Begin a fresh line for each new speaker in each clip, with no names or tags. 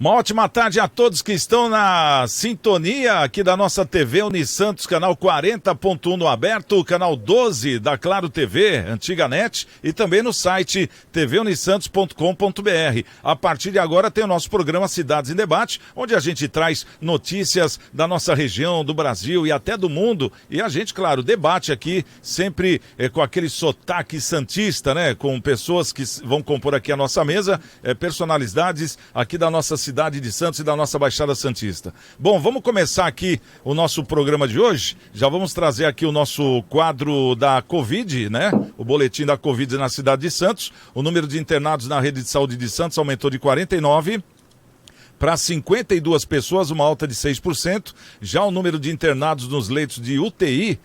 Uma ótima tarde a todos que estão na sintonia aqui da nossa TV Unisantos, canal 40.1 no aberto, canal 12 da Claro TV, antiga NET, e também no site tvunisantos.com.br. A partir de agora tem o nosso programa Cidades em Debate, onde a gente traz notícias da nossa região, do Brasil e até do mundo. E a gente, claro, debate aqui sempre com aquele sotaque santista, né? Com pessoas que vão compor aqui a nossa mesa, personalidades aqui da nossa cidade de Santos e da nossa Baixada Santista. Bom, vamos começar aqui o nosso programa de hoje. Já vamos trazer aqui o nosso quadro da Covid, né? O boletim da Covid na cidade de Santos. O número de internados na rede de saúde de Santos aumentou de 49 para 52 pessoas, uma alta de 6%. Já o número de internados nos leitos de UTI,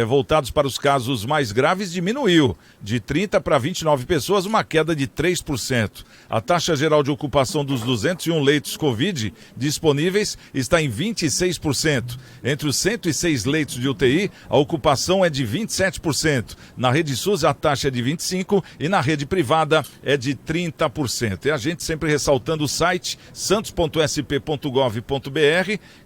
voltados para os casos mais graves, diminuiu de 30 para 29 pessoas, uma queda de 3%. A taxa geral de ocupação dos 201 leitos Covid disponíveis está em 26%. Entre os 106 leitos de UTI, a ocupação é de 27%. Na rede SUS, a taxa é de 25% e na rede privada é de 30%. E a gente sempre ressaltando o site santos.sp.gov.br,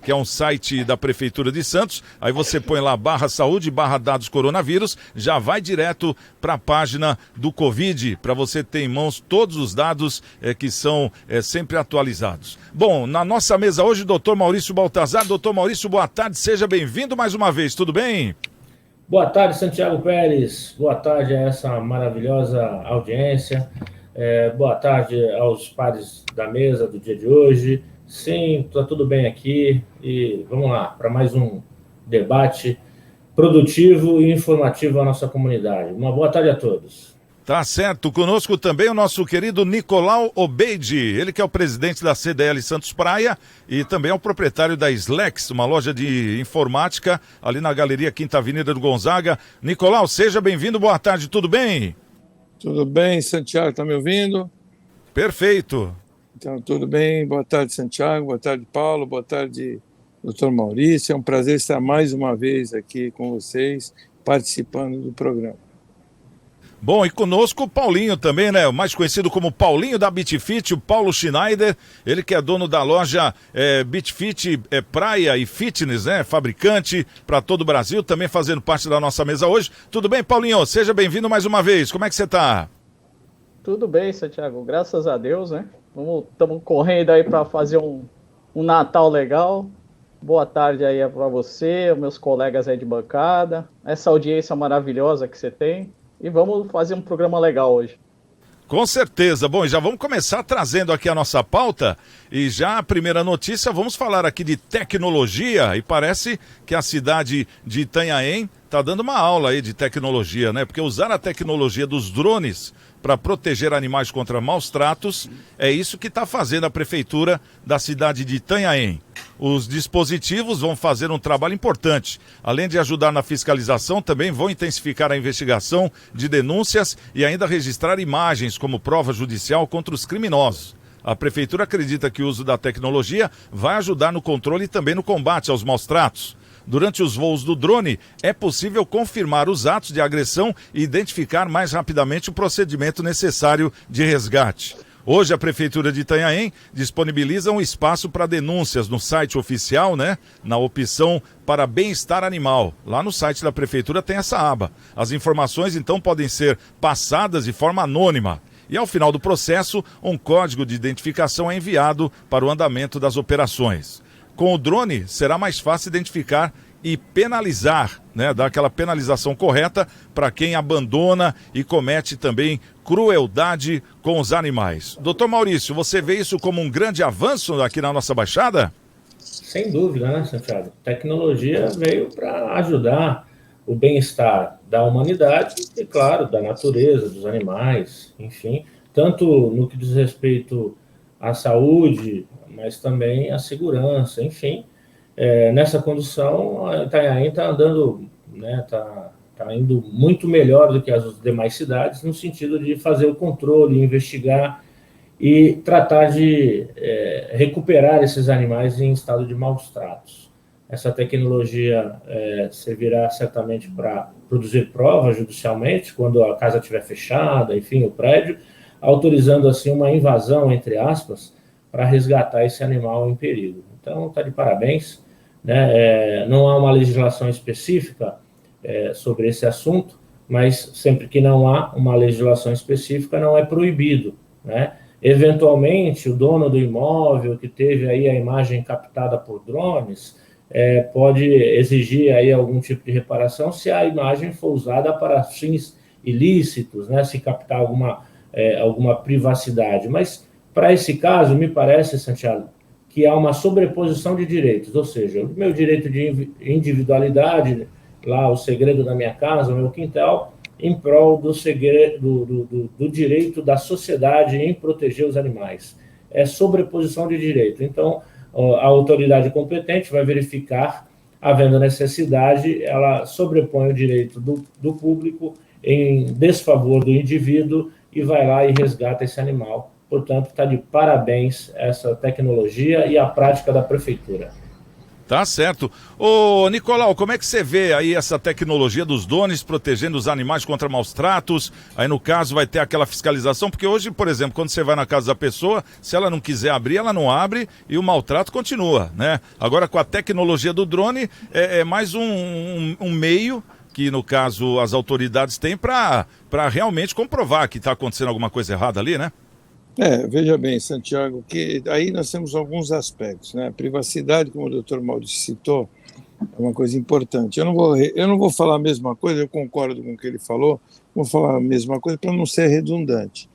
que é um site da Prefeitura de Santos. Aí você põe lá /saúde, /dados coronavírus, já vai direto para a página do Covid, para você ter em mãos todos os dados que são sempre atualizados. Bom, na nossa mesa hoje, doutor Maurício Baltazar. Doutor Maurício, boa tarde, seja bem-vindo mais uma vez, tudo bem?
Boa tarde, Santiago Pérez, boa tarde a essa maravilhosa audiência, boa tarde aos pares da mesa do dia de hoje. Sim, está tudo bem aqui e vamos lá para mais um debate produtivo e informativo à nossa comunidade. Uma boa tarde a todos.
Tá certo, conosco também o nosso querido Nicolau Obeidi, ele que é o presidente da CDL Santos Praia e também é o proprietário da Slex, uma loja de informática ali na Galeria Quinta Avenida do Gonzaga. Nicolau, seja bem-vindo, boa tarde, tudo bem?
Tudo bem, Santiago, tá me ouvindo?
Perfeito.
Então, tudo bem, boa tarde, Santiago, boa tarde, Paulo, boa tarde, doutor Maurício. É um prazer estar mais uma vez aqui com vocês, participando do programa.
Bom, e conosco o Paulinho também, né? O mais conhecido como Paulinho da BitFit, o Paulo Schneider, ele que é dono da loja BitFit Praia e Fitness, né? Fabricante para todo o Brasil, também fazendo parte da nossa mesa hoje. Tudo bem, Paulinho? Seja bem-vindo mais uma vez. Como é que você tá?
Tudo bem, Santiago. Graças a Deus, né? Estamos correndo aí para fazer um Natal legal. Boa tarde aí para você, meus colegas aí de bancada, essa audiência maravilhosa que você tem. E vamos fazer um programa legal hoje.
Com certeza. Bom, já vamos começar trazendo aqui a nossa pauta e já a primeira notícia, vamos falar aqui de tecnologia e parece que a cidade de Itanhaém está dando uma aula aí de tecnologia, né? Porque usar a tecnologia dos drones para proteger animais contra maus tratos, é isso que está fazendo a prefeitura da cidade de Itanhaém. Os dispositivos vão fazer um trabalho importante. Além de ajudar na fiscalização, também vão intensificar a investigação de denúncias e ainda registrar imagens como prova judicial contra os criminosos. A prefeitura acredita que o uso da tecnologia vai ajudar no controle e também no combate aos maus tratos. Durante os voos do drone, é possível confirmar os atos de agressão e identificar mais rapidamente o procedimento necessário de resgate. Hoje, a Prefeitura de Itanhaém disponibiliza um espaço para denúncias no site oficial, né? Na opção para bem-estar animal. Lá no site da Prefeitura tem essa aba. As informações, então, podem ser passadas de forma anônima. E, ao final do processo, um código de identificação é enviado para o andamento das operações. Com o drone, será mais fácil identificar e penalizar, né? Dar aquela penalização correta para quem abandona e comete também crueldade com os animais. Doutor Maurício, você vê isso como um grande avanço aqui na nossa Baixada?
Sem dúvida, né, Santiago? Tecnologia veio para ajudar o bem-estar da humanidade e, claro, da natureza, dos animais, enfim, tanto no que diz respeito à saúde, mas também à segurança, enfim. Nessa condução, a Itanhaém está andando, né, tá indo muito melhor do que as demais cidades, no sentido de fazer o controle, investigar e tratar de recuperar esses animais em estado de maus tratos. Essa tecnologia servirá certamente para produzir provas judicialmente, quando a casa estiver fechada, enfim, o prédio, autorizando assim uma invasão, entre aspas, para resgatar esse animal em perigo. Então, está de parabéns, né? Não há uma legislação específica sobre esse assunto, mas sempre que não há uma legislação específica, não é proibido, né? Eventualmente, o dono do imóvel que teve aí a imagem captada por drones pode exigir aí algum tipo de reparação se a imagem for usada para fins ilícitos, né? Se captar alguma privacidade. Mas, para esse caso, me parece, Santiago, que há uma sobreposição de direitos, ou seja, o meu direito de individualidade, lá o segredo da minha casa, o meu quintal, em prol do direito da sociedade em proteger os animais. É sobreposição de direito. Então, a autoridade competente vai verificar, havendo necessidade, ela sobrepõe o direito do público em desfavor do indivíduo e vai lá e resgata esse animal. Portanto, está de parabéns essa tecnologia e a prática da prefeitura.
Tá certo. Ô, Nicolau, como é que você vê aí essa tecnologia dos drones protegendo os animais contra maus tratos? Aí, no caso, vai ter aquela fiscalização, porque hoje, por exemplo, quando você vai na casa da pessoa, se ela não quiser abrir, ela não abre e o maltrato continua, né? Agora, com a tecnologia do drone, é mais um meio que, no caso, as autoridades têm para realmente comprovar que está acontecendo alguma coisa errada ali, né?
Veja bem, Santiago, que aí nós temos alguns aspectos, né? A privacidade, como o doutor Maurício citou, é uma coisa importante. Eu não vou falar a mesma coisa, eu concordo com o que ele falou, vou falar a mesma coisa para não ser redundante.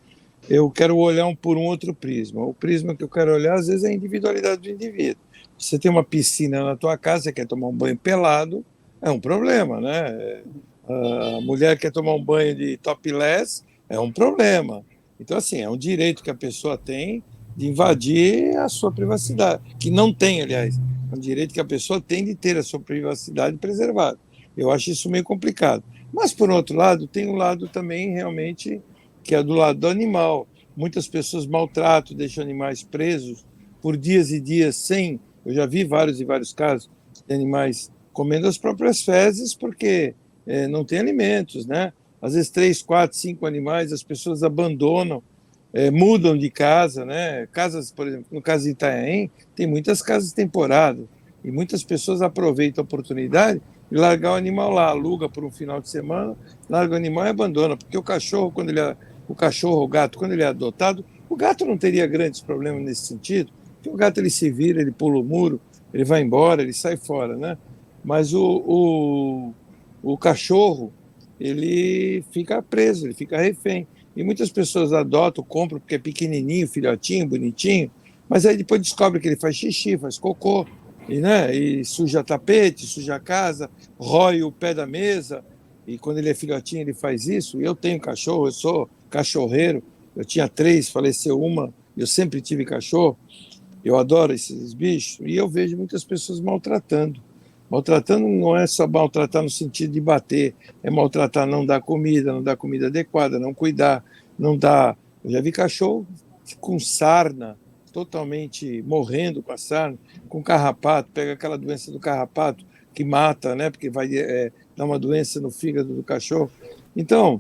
Eu quero olhar por um outro prisma. O prisma que eu quero olhar, às vezes, é a individualidade do indivíduo. Você tem uma piscina na tua casa, você quer tomar um banho pelado, é um problema, né? A mulher quer tomar um banho de topless, é um problema. Então, assim, é um direito que a pessoa tem de invadir a sua privacidade, que não tem, aliás, é um direito que a pessoa tem de ter a sua privacidade preservada. Eu acho isso meio complicado. Mas, por outro lado, tem um lado também, realmente, que é do lado do animal. Muitas pessoas maltratam, deixam animais presos por dias e dias sem... Eu já vi vários e vários casos de animais comendo as próprias fezes porque não tem alimentos, né? Às vezes 3, 4, 5 animais, as pessoas abandonam, mudam de casa, né? Casas, por exemplo, no caso de Itanhaém, tem muitas casas de temporada e muitas pessoas aproveitam a oportunidade de largar o animal lá, aluga por um final de semana, larga o animal e abandona, porque o cachorro, o gato, quando ele é adotado, o gato não teria grandes problemas nesse sentido, porque o gato ele se vira, ele pula o muro, ele vai embora, ele sai fora, né? Mas o cachorro, ele fica preso, ele fica refém. E muitas pessoas adotam, compram porque é pequenininho, filhotinho, bonitinho, mas aí depois descobre que ele faz xixi, faz cocô, e suja tapete, suja a casa, rói o pé da mesa, e quando ele é filhotinho ele faz isso. E eu tenho cachorro, eu sou cachorreiro, eu tinha 3, faleceu uma, eu sempre tive cachorro, eu adoro esses bichos, e eu vejo muitas pessoas maltratando. Maltratando não é só maltratar no sentido de bater, é maltratar, não dar comida adequada, não cuidar, não dar... Eu já vi cachorro com sarna, totalmente morrendo com a sarna, com carrapato, pega aquela doença do carrapato que mata, né, porque vai dar uma doença no fígado do cachorro. Então,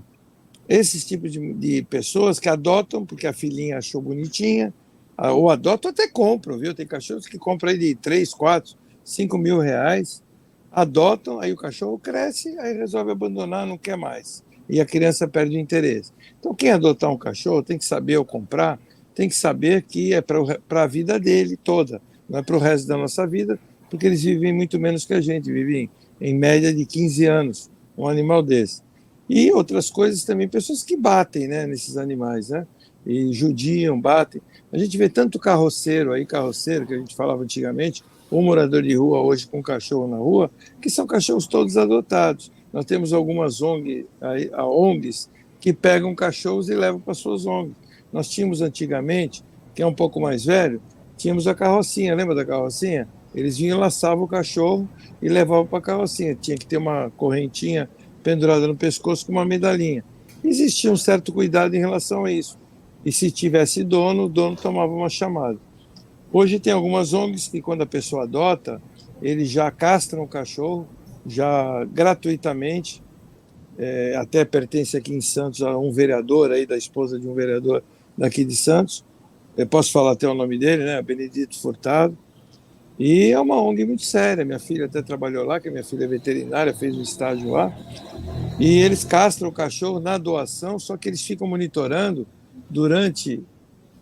esses tipos de pessoas que adotam porque a filhinha achou bonitinha, ou adotam até compram, viu? Tem cachorros que compram aí de 3, 4, 5 mil reais, adotam, aí o cachorro cresce, aí resolve abandonar, não quer mais. E a criança perde o interesse. Então, quem adotar um cachorro tem que saber ou comprar, tem que saber que é para a vida dele toda, não é para o resto da nossa vida, porque eles vivem muito menos que a gente, vivem em média de 15 anos, um animal desse. E outras coisas também, pessoas que batem, né, nesses animais, né? E judiam, batem. A gente vê tanto carroceiro que a gente falava antigamente, ou morador de rua hoje com cachorro na rua, que são cachorros todos adotados. Nós temos algumas ONGs que pegam cachorros e levam para suas ONGs. Nós tínhamos antigamente, que é um pouco mais velho, tínhamos a carrocinha, lembra da carrocinha? Eles vinham, laçavam o cachorro e levavam para a carrocinha. Tinha que ter uma correntinha pendurada no pescoço com uma medalhinha. Existia um certo cuidado em relação a isso. E se tivesse dono, o dono tomava uma chamada. Hoje tem algumas ONGs que, quando a pessoa adota, eles já castram o cachorro, já gratuitamente, até pertence aqui em Santos a um vereador, aí, da esposa de um vereador daqui de Santos, eu posso falar até o nome dele, né? Benedito Furtado. E é uma ONG muito séria. Minha filha até trabalhou lá, que minha filha é veterinária, fez um estágio lá. E eles castram o cachorro na doação, só que eles ficam monitorando durante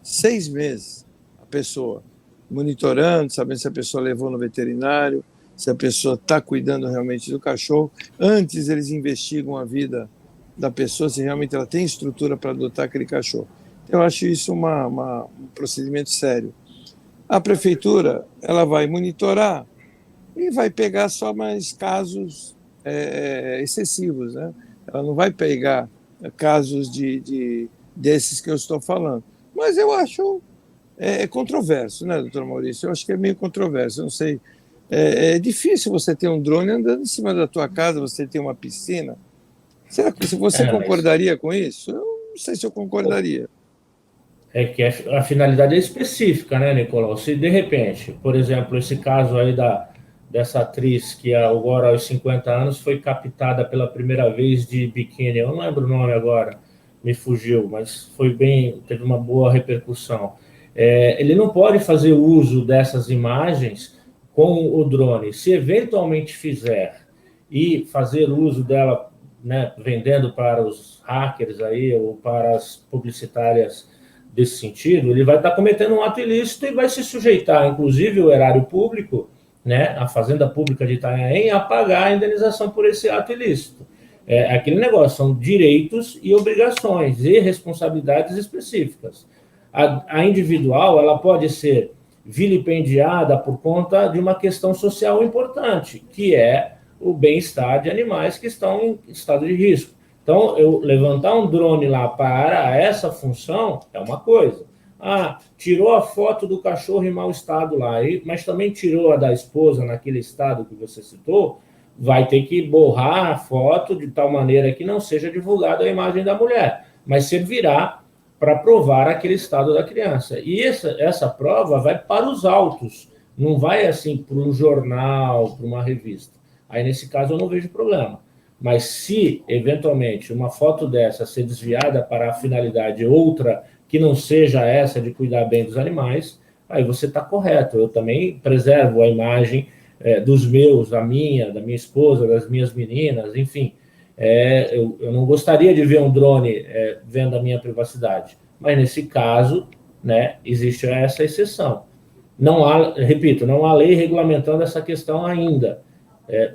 6 meses a pessoa. Monitorando, sabendo se a pessoa levou no veterinário, se a pessoa está cuidando realmente do cachorro. Antes eles investigam a vida da pessoa, se realmente ela tem estrutura para adotar aquele cachorro. Eu acho isso um procedimento sério. A prefeitura ela vai monitorar e vai pegar só mais casos excessivos, né? Ela não vai pegar casos desses que eu estou falando. Mas eu acho controverso, né, doutor Maurício? Eu acho que é meio controverso. Eu não sei. É difícil você ter um drone andando em cima da tua casa, você ter uma piscina. Será que você concordaria com isso? Eu não sei se eu concordaria.
É que a finalidade é específica, né, Nicolau? Se de repente, por exemplo, esse caso aí dessa atriz que agora aos 50 anos foi captada pela primeira vez de biquíni, eu não lembro o nome agora, me fugiu, mas teve uma boa repercussão. Ele não pode fazer uso dessas imagens com o drone. Se eventualmente fizer e fazer uso dela, né, vendendo para os hackers aí ou para as publicitárias desse sentido, ele vai estar cometendo um ato ilícito e vai se sujeitar, inclusive o erário público, né, a Fazenda Pública de Itanhaém, a pagar a indenização por esse ato ilícito. Aquele negócio, são direitos e obrigações e responsabilidades específicas. A individual, ela pode ser vilipendiada por conta de uma questão social importante, que é o bem-estar de animais que estão em estado de risco. Então, eu levantar um drone lá para essa função é uma coisa. Tirou a foto do cachorro em mau estado lá, mas também tirou a da esposa naquele estado que você citou, vai ter que borrar a foto de tal maneira que não seja divulgada a imagem da mulher, mas servirá para provar aquele estado da criança. E essa prova vai para os autos, não vai assim para um jornal, para uma revista. Aí, nesse caso, eu não vejo problema. Mas se, eventualmente, uma foto dessa ser desviada para a finalidade outra, que não seja essa de cuidar bem dos animais, aí você está correto. Eu também preservo a imagem dos meus, da minha esposa, das minhas meninas, enfim. Eu não gostaria de ver um drone vendo a minha privacidade. Mas, nesse caso, né, existe essa exceção. Não há, repito, não há lei regulamentando essa questão ainda.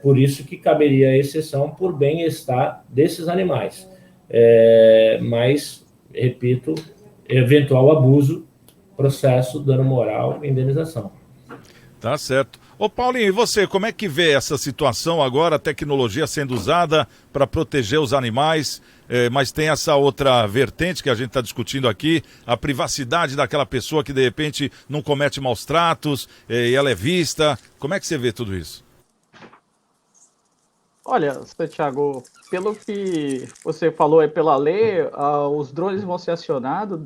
Por isso que caberia a exceção por bem-estar desses animais. Mas, repito, eventual abuso, processo, dano moral e indenização.
Tá certo. Ô Paulinho, e você, como é que vê essa situação agora, a tecnologia sendo usada para proteger os animais, mas tem essa outra vertente que a gente está discutindo aqui, a privacidade daquela pessoa que de repente não comete maus tratos, e ela é vista. Como é que você vê tudo isso?
Olha, Santiago, pelo que você falou aí pela lei, os drones vão ser acionados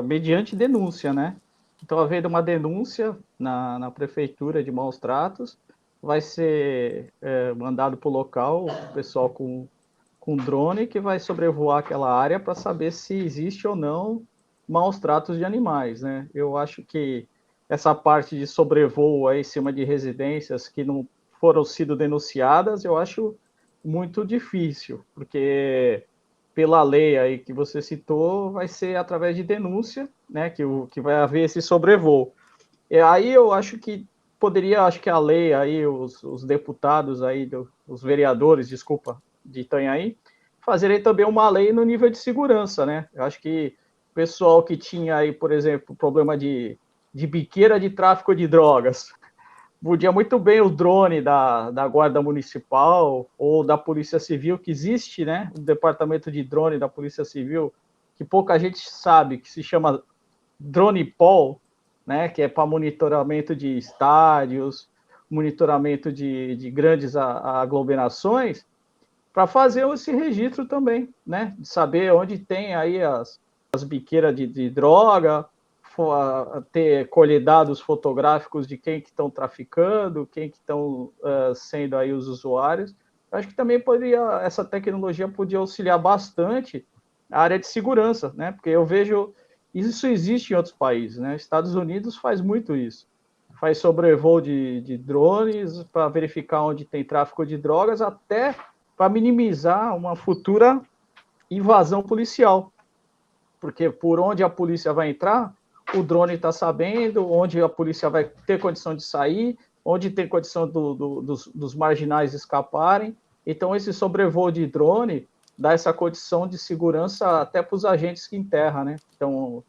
mediante denúncia, né? Então, havendo uma denúncia na prefeitura de maus tratos, vai ser mandado para o local o pessoal com drone que vai sobrevoar aquela área para saber se existe ou não maus tratos de animais, né? Eu acho que essa parte de sobrevoo aí em cima de residências que não foram sido denunciadas, eu acho muito difícil, porque pela lei aí que você citou, vai ser através de denúncia, né, que vai haver esse sobrevoo. E aí eu acho que acho que a lei aí, os deputados aí, os vereadores, desculpa, de Itanhaém, fazerem também uma lei no nível de segurança, né? Eu acho que o pessoal que tinha aí, por exemplo, problema de biqueira de tráfico de drogas, podia muito bem o drone da Guarda Municipal ou da Polícia Civil, que existe, né? O departamento de drone da Polícia Civil, que pouca gente sabe, que se chama Drone Pol, né? Que é para monitoramento de estádios, monitoramento de grandes aglomerações, para fazer esse registro também, né? De saber onde tem aí as biqueiras de droga, ter colher dados fotográficos de quem que estão traficando, quem que estão sendo aí os usuários. Eu acho que também essa tecnologia podia auxiliar bastante a área de segurança, né? Porque eu vejo Isso existe em outros países, né? Estados Unidos faz muito isso. Faz sobrevoo de drones para verificar onde tem tráfico de drogas, até para minimizar uma futura invasão policial. Porque por onde a polícia vai entrar, o drone está sabendo, onde a polícia vai ter condição de sair, onde tem condição dos marginais escaparem. Então, esse sobrevoo de drone dá essa condição de segurança até para os agentes que em terra, né? Estão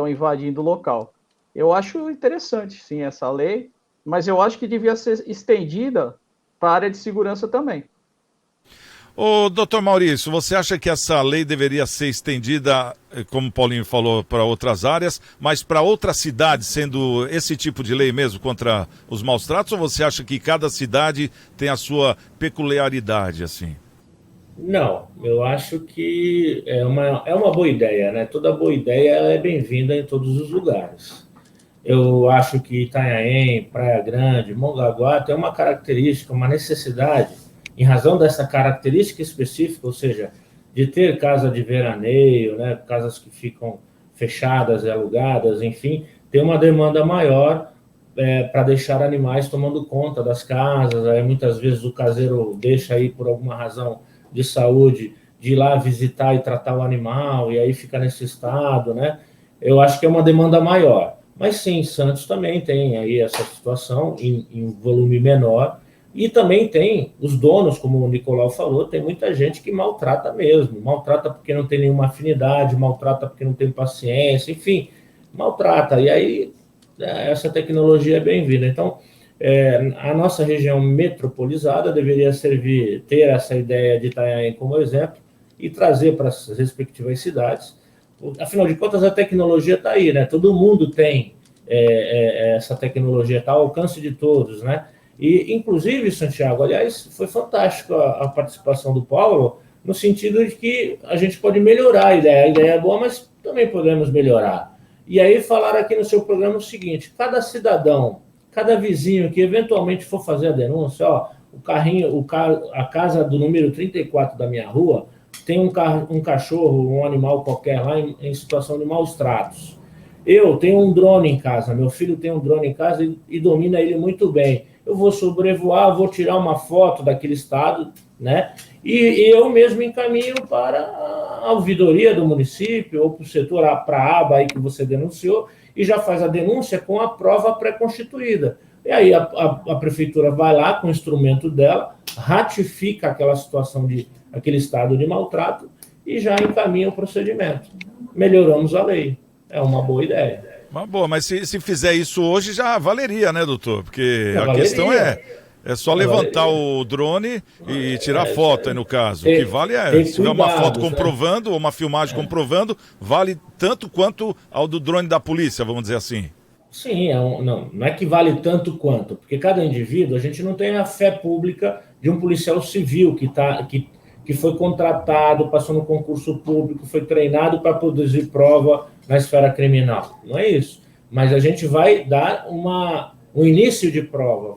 invadindo o local. Eu acho interessante, sim, essa lei, mas eu acho que devia ser estendida para a área de segurança também.
Ô, doutor Maurício, você acha que essa lei deveria ser estendida, como o Paulinho falou, para outras áreas, mas para outras cidades, sendo esse tipo de lei mesmo contra os maus tratos, ou você acha que cada cidade tem a sua peculiaridade, assim?
Não, eu acho que é uma boa ideia, né? Toda boa ideia ela é bem-vinda em todos os lugares. Eu acho que Itanhaém, Praia Grande, Mongaguá tem uma característica, uma necessidade, em razão dessa característica específica, ou seja, de ter casa de veraneio, né? Casas que ficam fechadas e alugadas, enfim, tem uma demanda maior para deixar animais tomando conta das casas. Aí muitas vezes o caseiro deixa aí por alguma razão de saúde, de ir lá visitar e tratar o animal, e aí fica nesse estado, né? Eu acho que é uma demanda maior. Mas sim, Santos também tem aí essa situação em volume menor, e também tem os donos, como o Nicolau falou, tem muita gente que maltrata mesmo, maltrata porque não tem nenhuma afinidade, maltrata porque não tem paciência, enfim, maltrata. E aí essa tecnologia é bem-vinda. Então, a nossa região metropolizada deveria ter essa ideia de Itanhaém como exemplo e trazer para as respectivas cidades. Afinal de contas, a tecnologia está aí, né? Todo mundo tem essa tecnologia, está ao alcance de todos, né? E, inclusive, Santiago, aliás, foi fantástico a participação do Paulo, no sentido de que a gente pode melhorar a ideia é boa, mas também podemos melhorar. E aí falaram aqui no seu programa o seguinte: cada cidadão, cada vizinho que eventualmente for fazer a denúncia, ó, a casa do número 34 da minha rua tem um cachorro, um animal qualquer lá em situação de maus tratos. Eu tenho um drone em casa, meu filho tem um drone em casa e domina ele muito bem. Eu vou sobrevoar, vou tirar uma foto daquele estado, né? E eu mesmo encaminho para a ouvidoria do município ou para o setor, para a aba aí que você denunciou, e já faz a denúncia com a prova pré-constituída. E aí a prefeitura vai lá com o instrumento dela, ratifica aquela situação aquele estado de maltrato e já encaminha o procedimento. Melhoramos a lei. É uma boa ideia.
Uma boa, mas se fizer isso hoje já valeria, né, doutor? Porque a questão é só levantar o drone e tirar foto aí no caso. O que vale se tiver uma foto comprovando ou uma filmagem comprovando, vale tanto quanto ao do drone da polícia, vamos dizer assim.
Sim, não é que vale tanto quanto, porque cada indivíduo, a gente não tem a fé pública de um policial civil que foi contratado, passou no concurso público, foi treinado para produzir prova na esfera criminal. Não é isso. Mas a gente vai dar um início de prova.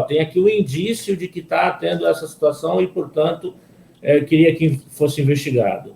Tem aqui o indício de que está tendo essa situação e, portanto, queria que fosse investigado.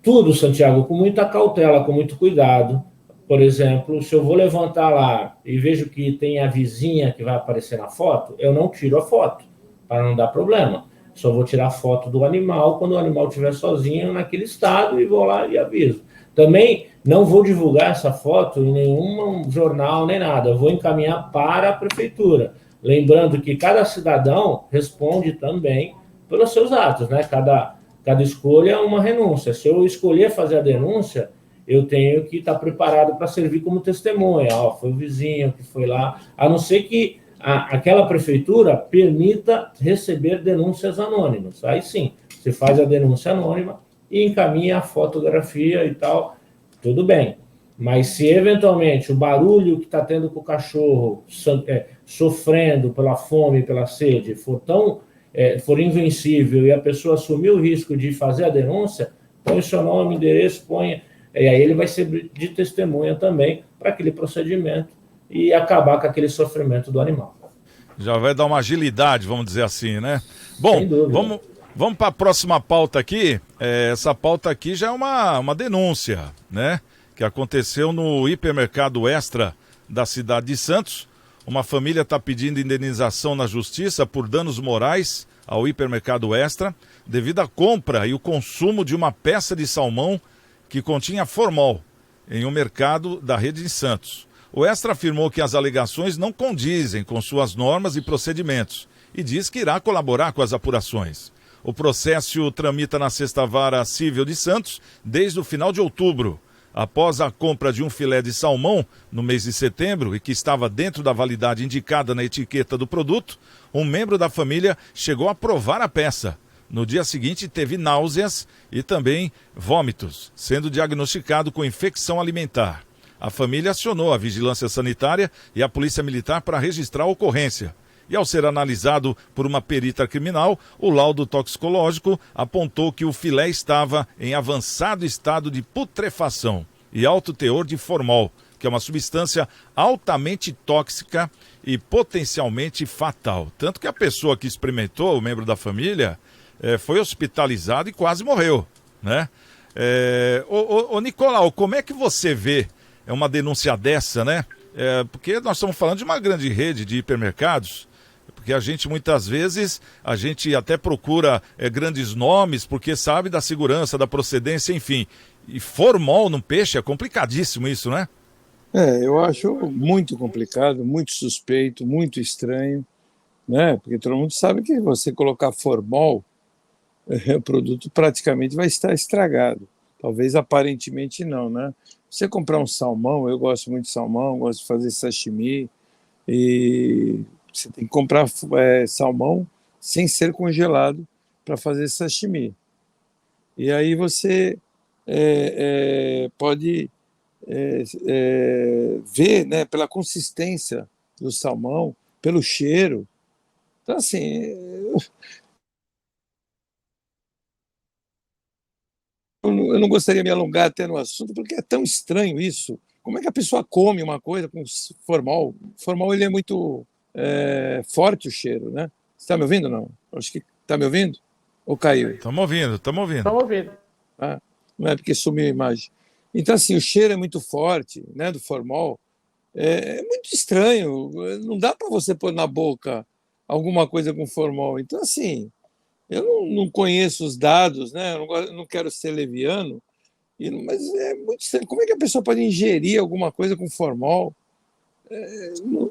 Tudo, Santiago, com muita cautela, com muito cuidado. Por exemplo, se eu vou levantar lá e vejo que tem a vizinha que vai aparecer na foto, eu não tiro a foto, para não dar problema. Só vou tirar foto do animal quando o animal estiver sozinho naquele estado e vou lá e aviso. Também não vou divulgar essa foto em nenhum jornal nem nada. Eu vou encaminhar para a prefeitura. Lembrando que cada cidadão responde também pelos seus atos, né? Cada escolha é uma renúncia. Se eu escolher fazer a denúncia, eu tenho que estar preparado para servir como testemunha. Foi o vizinho que foi lá, a não ser que aquela prefeitura permita receber denúncias anônimas. Aí sim, você faz a denúncia anônima e encaminha a fotografia e tal, tudo bem. Mas se eventualmente o barulho que está tendo com o cachorro sofrendo pela fome, pela sede, for invencível e a pessoa assumir o risco de fazer a denúncia, põe o seu nome, endereço, e aí ele vai ser de testemunha também para aquele procedimento e acabar com aquele sofrimento do animal.
Já vai dar uma agilidade, vamos dizer assim, né? Bom, vamos para a próxima pauta aqui. Essa pauta aqui já é uma denúncia, né? que aconteceu no hipermercado Extra da cidade de Santos. Uma família está pedindo indenização na justiça por danos morais ao hipermercado Extra devido à compra e o consumo de uma peça de salmão que continha formol em um mercado da rede de Santos. O Extra afirmou que as alegações não condizem com suas normas e procedimentos e diz que irá colaborar com as apurações. O processo tramita na Sexta Vara Civil de Santos desde o final de outubro. Após a compra de um filé de salmão no mês de setembro e que estava dentro da validade indicada na etiqueta do produto, um membro da família chegou a provar a peça. No dia seguinte teve náuseas e também vômitos, sendo diagnosticado com infecção alimentar. A família acionou a vigilância sanitária e a polícia militar para registrar a ocorrência. E ao ser analisado por uma perita criminal, o laudo toxicológico apontou que o filé estava em avançado estado de putrefação e alto teor de formol, que é uma substância altamente tóxica e potencialmente fatal. Tanto que a pessoa que experimentou, o membro da família, foi hospitalizado e quase morreu, né? Ô Nicolau, como é que você vê uma denúncia dessa, né? Porque nós estamos falando de uma grande rede de hipermercados, porque a gente muitas vezes, a gente até procura grandes nomes, porque sabe da segurança, da procedência, enfim. E formol no peixe é complicadíssimo isso, né?
Eu acho muito complicado, muito suspeito, muito estranho, né? Porque todo mundo sabe que você colocar formol, o produto praticamente vai estar estragado. Talvez aparentemente não, né? Você comprar um salmão, eu gosto muito de salmão, gosto de fazer sashimi, e você tem que comprar salmão sem ser congelado para fazer sashimi. E aí você pode ver, né, pela consistência do salmão, pelo cheiro. Então, assim, eu não gostaria de me alongar até no assunto, porque é tão estranho isso. Como é que a pessoa come uma coisa com formol? O formol, ele é muito forte, o cheiro, né? Você está me ouvindo ou não? Acho que está me ouvindo? Ou caiu?
Estamos ouvindo, estamos ouvindo.
Estamos ouvindo.
Não é porque sumiu a imagem. Então, assim, o cheiro é muito forte, né, do formol. É muito estranho. Não dá para você pôr na boca alguma coisa com formol. Então, assim, eu não conheço os dados, né? Eu não quero ser leviano, mas é muito estranho. Como é que a pessoa pode ingerir alguma coisa com formol?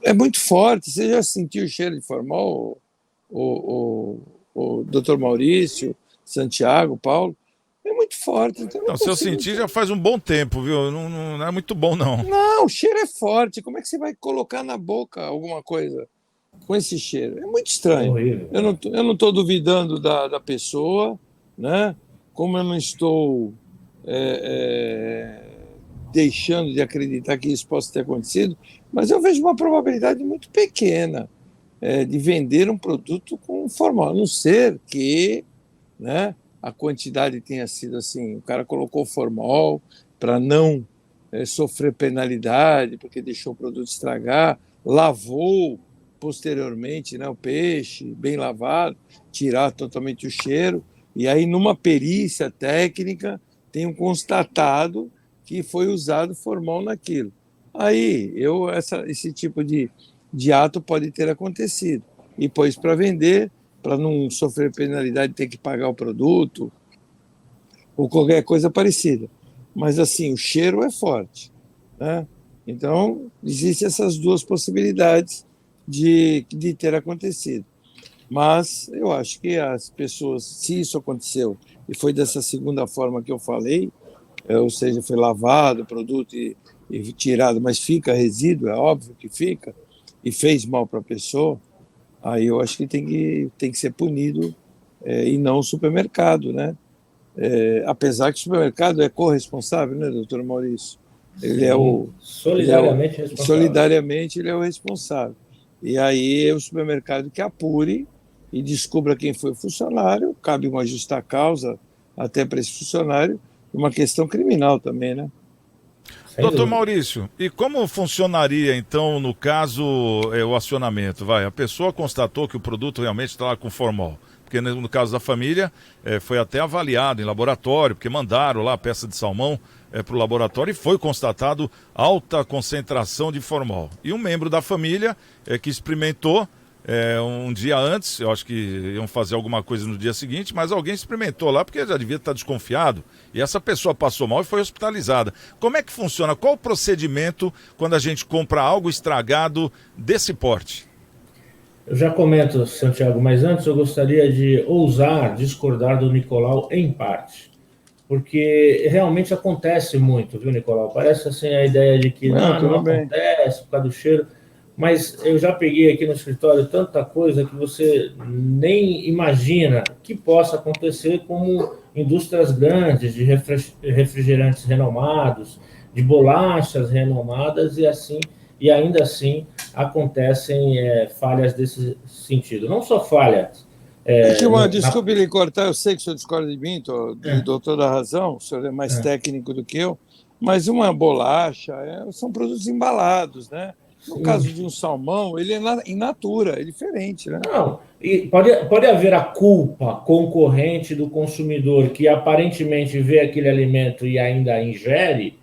É muito forte. Você já sentiu o cheiro de formol, o Dr. Maurício, Santiago, Paulo? É muito forte. Então
não, se eu sentir já faz um bom tempo, viu? Não é muito bom, não.
Não, o cheiro é forte. Como é que você vai colocar na boca alguma coisa com esse cheiro? É muito estranho. Eu não estou duvidando da pessoa, né? Como eu não estou deixando de acreditar que isso possa ter acontecido, mas eu vejo uma probabilidade muito pequena de vender um produto com formol, a não ser que, né, a quantidade tenha sido assim, o cara colocou formol para não sofrer penalidade, porque deixou o produto estragar, lavou posteriormente, né, o peixe, bem lavado, tirar totalmente o cheiro, e aí numa perícia técnica tenham constatado que foi usado formol naquilo. Aí esse tipo de ato pode ter acontecido, e pôs para vender, para não sofrer penalidade, ter que pagar o produto, ou qualquer coisa parecida. Mas, assim, o cheiro é forte, né? Então, existem essas duas possibilidades de ter acontecido. Mas eu acho que as pessoas, se isso aconteceu, e foi dessa segunda forma que eu falei, ou seja, foi lavado o produto e tirado, mas fica resíduo, é óbvio que fica, e fez mal para a pessoa, aí eu acho que tem que ser punido, e não o supermercado, né? Apesar que o supermercado é corresponsável, né, doutor Maurício? Ele é o solidariamente ele é o responsável. E aí é o supermercado que apure e descubra quem foi o funcionário, cabe uma justa causa até para esse funcionário, uma questão criminal também, né?
Doutor Maurício, e como funcionaria, então, no caso, o acionamento? A pessoa constatou que o produto realmente está lá com formol. porque no caso da família foi até avaliado em laboratório, porque mandaram lá a peça de salmão para o laboratório e foi constatado alta concentração de formol. E um membro da família que experimentou um dia antes, eu acho que iam fazer alguma coisa no dia seguinte, mas alguém experimentou lá porque já devia estar desconfiado. E essa pessoa passou mal e foi hospitalizada. Como é que funciona? Qual o procedimento quando a gente compra algo estragado desse porte?
Eu já comento, Santiago, mas antes eu gostaria de ousar discordar do Nicolau em parte. Porque realmente acontece muito, viu, Nicolau? Parece assim a ideia de que não acontece por causa do cheiro. Mas eu já peguei aqui no escritório tanta coisa que você nem imagina que possa acontecer, como indústrias grandes de refrigerantes renomados, de bolachas renomadas, e ainda assim acontecem falhas desse sentido. Não só falhas.
Desculpe lhe cortar, eu sei que o senhor discorda de mim, dou toda a razão, o senhor é mais técnico do que eu, mas uma bolacha são produtos embalados, né? No caso de um salmão, ele é in natura, é diferente, né?
Não, e pode haver a culpa concorrente do consumidor que aparentemente vê aquele alimento e ainda ingere,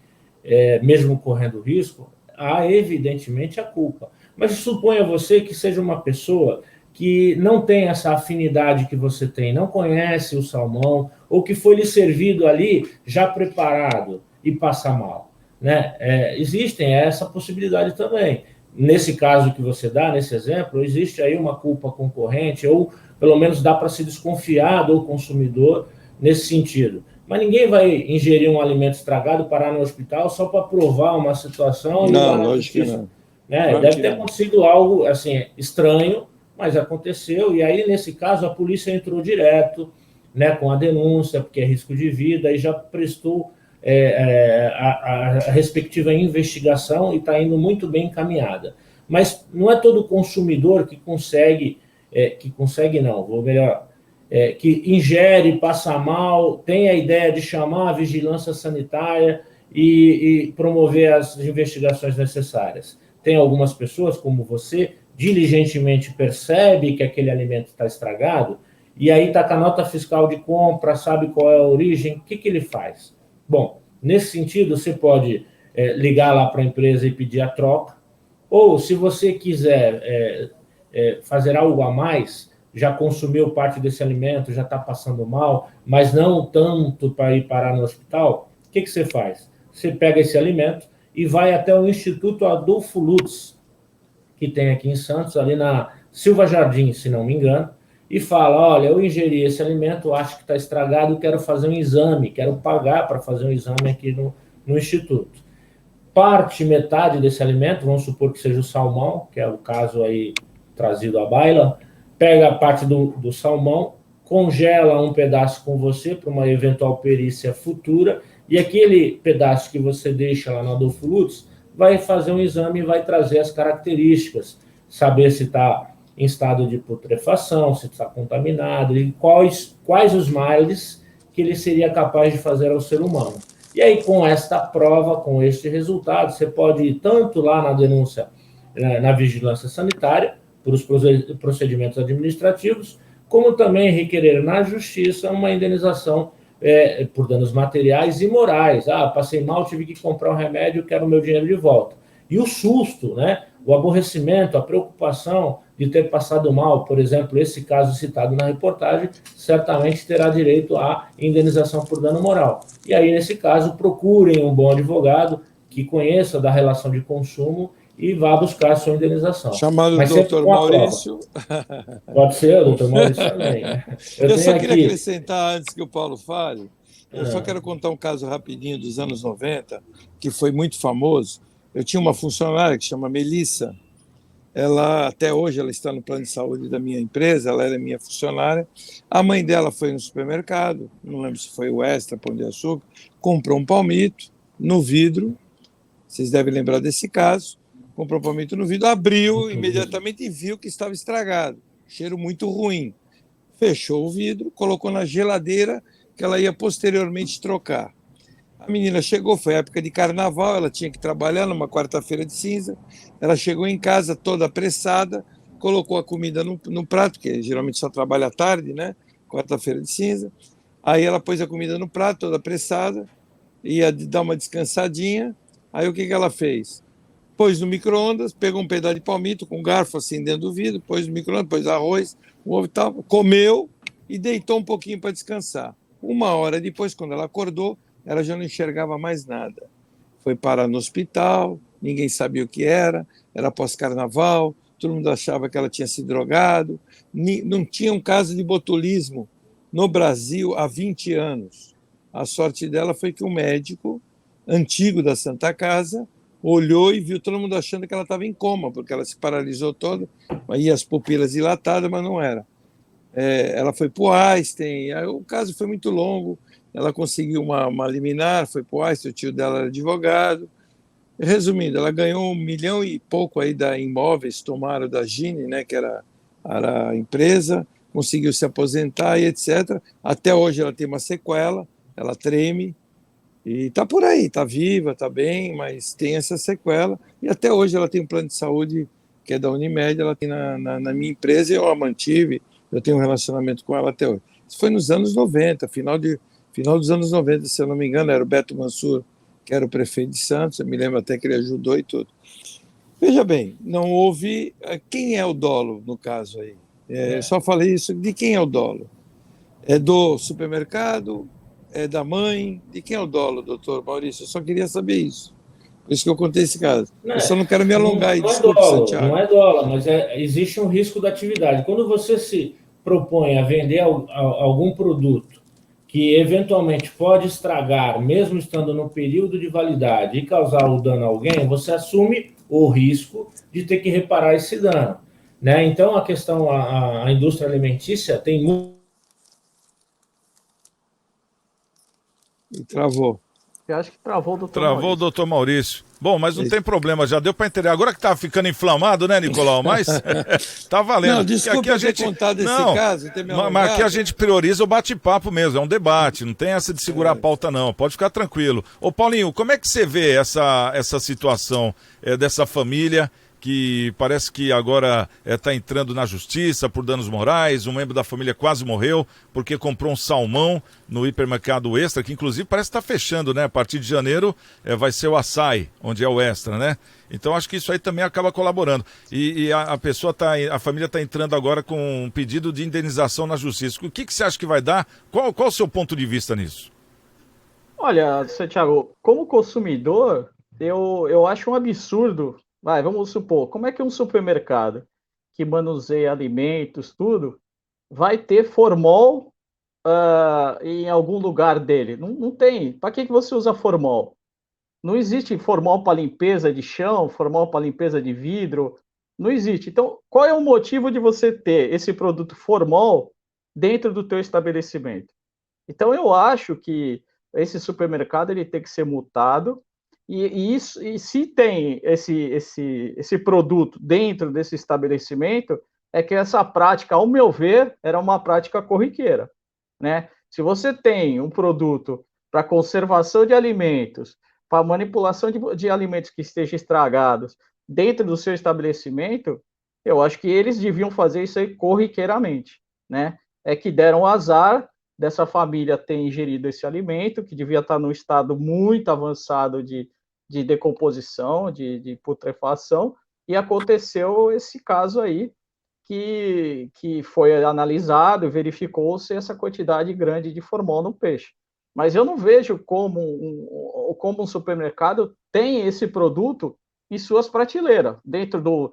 mesmo correndo risco, há evidentemente a culpa. Mas suponha você que seja uma pessoa que não tem essa afinidade que você tem, não conhece o salmão, ou que foi lhe servido ali já preparado e passa mal, né? Existem essa possibilidade também. Nesse caso que você dá, nesse exemplo, existe aí uma culpa concorrente, ou pelo menos dá para se desconfiar do consumidor nesse sentido. Mas ninguém vai ingerir um alimento estragado, parar no hospital só para provar uma situação.
Não, lógico que não.
Né? Deve ter acontecido algo assim, estranho, mas aconteceu. E aí, nesse caso, a polícia entrou direto, né, com a denúncia, porque é risco de vida, e já prestou a respectiva investigação e está indo muito bem encaminhada. Mas não é todo consumidor que consegue que ingere, passa mal, tem a ideia de chamar a vigilância sanitária e promover as investigações necessárias. Tem algumas pessoas, como você, diligentemente percebe que aquele alimento está estragado, e aí está com a nota fiscal de compra, sabe qual é a origem, o que ele faz? Bom, nesse sentido, você pode ligar lá para a empresa e pedir a troca, ou se você quiser fazer algo a mais, já consumiu parte desse alimento, já está passando mal, mas não tanto para ir parar no hospital, o que você faz? Você pega esse alimento e vai até o Instituto Adolfo Lutz, que tem aqui em Santos, ali na Silva Jardim, se não me engano, e fala, olha, eu ingeri esse alimento, acho que está estragado, quero fazer um exame, quero pagar para fazer um exame aqui no Instituto. Metade desse alimento, vamos supor que seja o salmão, que é o caso aí trazido à baila, pega a parte do salmão, congela um pedaço com você para uma eventual perícia futura, e aquele pedaço que você deixa lá no Adolfo Lutz vai fazer um exame e vai trazer as características, saber se está em estado de putrefação, se está contaminado, e quais os males que ele seria capaz de fazer ao ser humano. E aí, com esta prova, com este resultado, você pode ir tanto lá na denúncia, na vigilância sanitária, por os procedimentos administrativos, como também requerer na justiça uma indenização por danos materiais e morais. Passei mal, tive que comprar um remédio, quero o meu dinheiro de volta. E o susto, né? O aborrecimento, a preocupação de ter passado mal, por exemplo, esse caso citado na reportagem, certamente terá direito à indenização por dano moral. E aí, nesse caso, procurem um bom advogado que conheça da relação de consumo e vá buscar a sua indenização.
Chamado Dr. Maurício.
Pode ser, o Dr. Maurício também.
Eu só queria acrescentar, antes que o Paulo fale, eu só quero contar um caso rapidinho dos anos 90, que foi muito famoso. Eu tinha uma funcionária que chama Melissa. Ela, até hoje, ela está no plano de saúde da minha empresa, ela era minha funcionária. A mãe dela foi no supermercado, não lembro se foi o Extra, Pão de Açúcar, comprou um palmito no vidro, vocês devem lembrar desse caso, comprou um palmito no vidro, abriu imediatamente e viu que estava estragado, cheiro muito ruim. Fechou o vidro, colocou na geladeira, que ela ia posteriormente trocar. A menina chegou, foi época de carnaval, ela tinha que trabalhar numa quarta-feira de cinza, ela chegou em casa toda apressada, colocou a comida no prato, que geralmente só trabalha à tarde, né? Quarta-feira de cinza. Aí ela pôs a comida no prato, toda apressada, ia dar uma descansadinha. Aí o que ela fez? Pôs no micro-ondas, pegou um pedaço de palmito com um garfo assim dentro do vidro, pôs no micro-ondas, pôs arroz, um ovo e tal, comeu e deitou um pouquinho para descansar. 1 hora depois, quando ela acordou, ela já não enxergava mais nada. Foi parar no hospital, ninguém sabia o que era pós-carnaval, todo mundo achava que ela tinha se drogado, não tinha um caso de botulismo no Brasil há 20 anos. A sorte dela foi que um médico antigo da Santa Casa olhou e viu todo mundo achando que ela estava em coma, porque ela se paralisou toda, aí as pupilas dilatadas, mas não era. Ela foi para o Einstein, aí o caso foi muito longo, ela conseguiu uma liminar, foi para o Einstein, o tio dela era advogado. Resumindo, ela ganhou 1 milhão e pouco aí da Imóveis, tomaram da Gine, né, que era a empresa, conseguiu se aposentar e etc. Até hoje ela tem uma sequela, ela treme, e está por aí, está viva, está bem, mas tem essa sequela. E até hoje ela tem um plano de saúde que é da Unimed, ela tem na minha empresa e eu a mantive, eu tenho um relacionamento com ela até hoje. Isso foi nos anos 90, final dos anos 90, se eu não me engano, era o Beto Mansur, que era o prefeito de Santos, eu me lembro até que ele ajudou e tudo. Veja bem, não houve... Quem é o dolo, no caso aí? Só falei isso, de quem é o dolo? É do supermercado? É da mãe? De quem é o dolo, doutor Maurício? Eu só queria saber isso. Por isso que eu contei esse caso. Eu só não quero me alongar aí, desculpe, Santiago.
Não é dólar, mas existe um risco da atividade. Quando você se propõe a vender algum produto que eventualmente pode estragar, mesmo estando no período de validade, e causar o dano a alguém, você assume o risco de ter que reparar esse dano. Né? Então, a questão, a indústria alimentícia tem muito...
E travou.
Eu acho que travou o doutor
Travou
Maurício.
o doutor Maurício. Bom, mas não tem problema, já deu para entender. Agora que tá ficando inflamado, né, Nicolau? Mas tá valendo.
Não, desculpa
aqui a
ter
gente...
contado esse caso.
Mas aqui a gente prioriza o bate-papo mesmo, é um debate, não tem essa de segurar a pauta não, pode ficar tranquilo. Ô Paulinho, como é que você vê essa situação dessa família que parece que agora está entrando na justiça por danos morais, um membro da família quase morreu porque comprou um salmão no hipermercado Extra, que inclusive parece estar fechando, né? A partir de janeiro vai ser o Açaí, onde é o Extra, né? Então acho que isso aí também acaba colaborando. E a família está entrando agora com um pedido de indenização na justiça. O que você acha que vai dar? Qual o seu ponto de vista nisso?
Olha, Santiago, como consumidor, eu acho um absurdo. Vamos supor, como é que um supermercado que manuseia alimentos, tudo, vai ter formol em algum lugar dele? Não tem. Para que você usa formol? Não existe formol para limpeza de chão, formol para limpeza de vidro. Não existe. Então, qual é o motivo de você ter esse produto formol dentro do teu estabelecimento? Então, eu acho que esse supermercado ele tem que ser multado. E se tem esse produto dentro desse estabelecimento, é que essa prática, ao meu ver, era uma prática corriqueira, né? Se você tem um produto para conservação de alimentos, para manipulação de alimentos que estejam estragados dentro do seu estabelecimento, eu acho que eles deviam fazer isso aí corriqueiramente, né? É que deram azar dessa família ter ingerido esse alimento, que devia estar num estado muito avançado de decomposição, de putrefação, e aconteceu esse caso aí, que foi analisado e verificou-se essa quantidade grande de formol no peixe. Mas eu não vejo como um supermercado tem esse produto em suas prateleiras, dentro do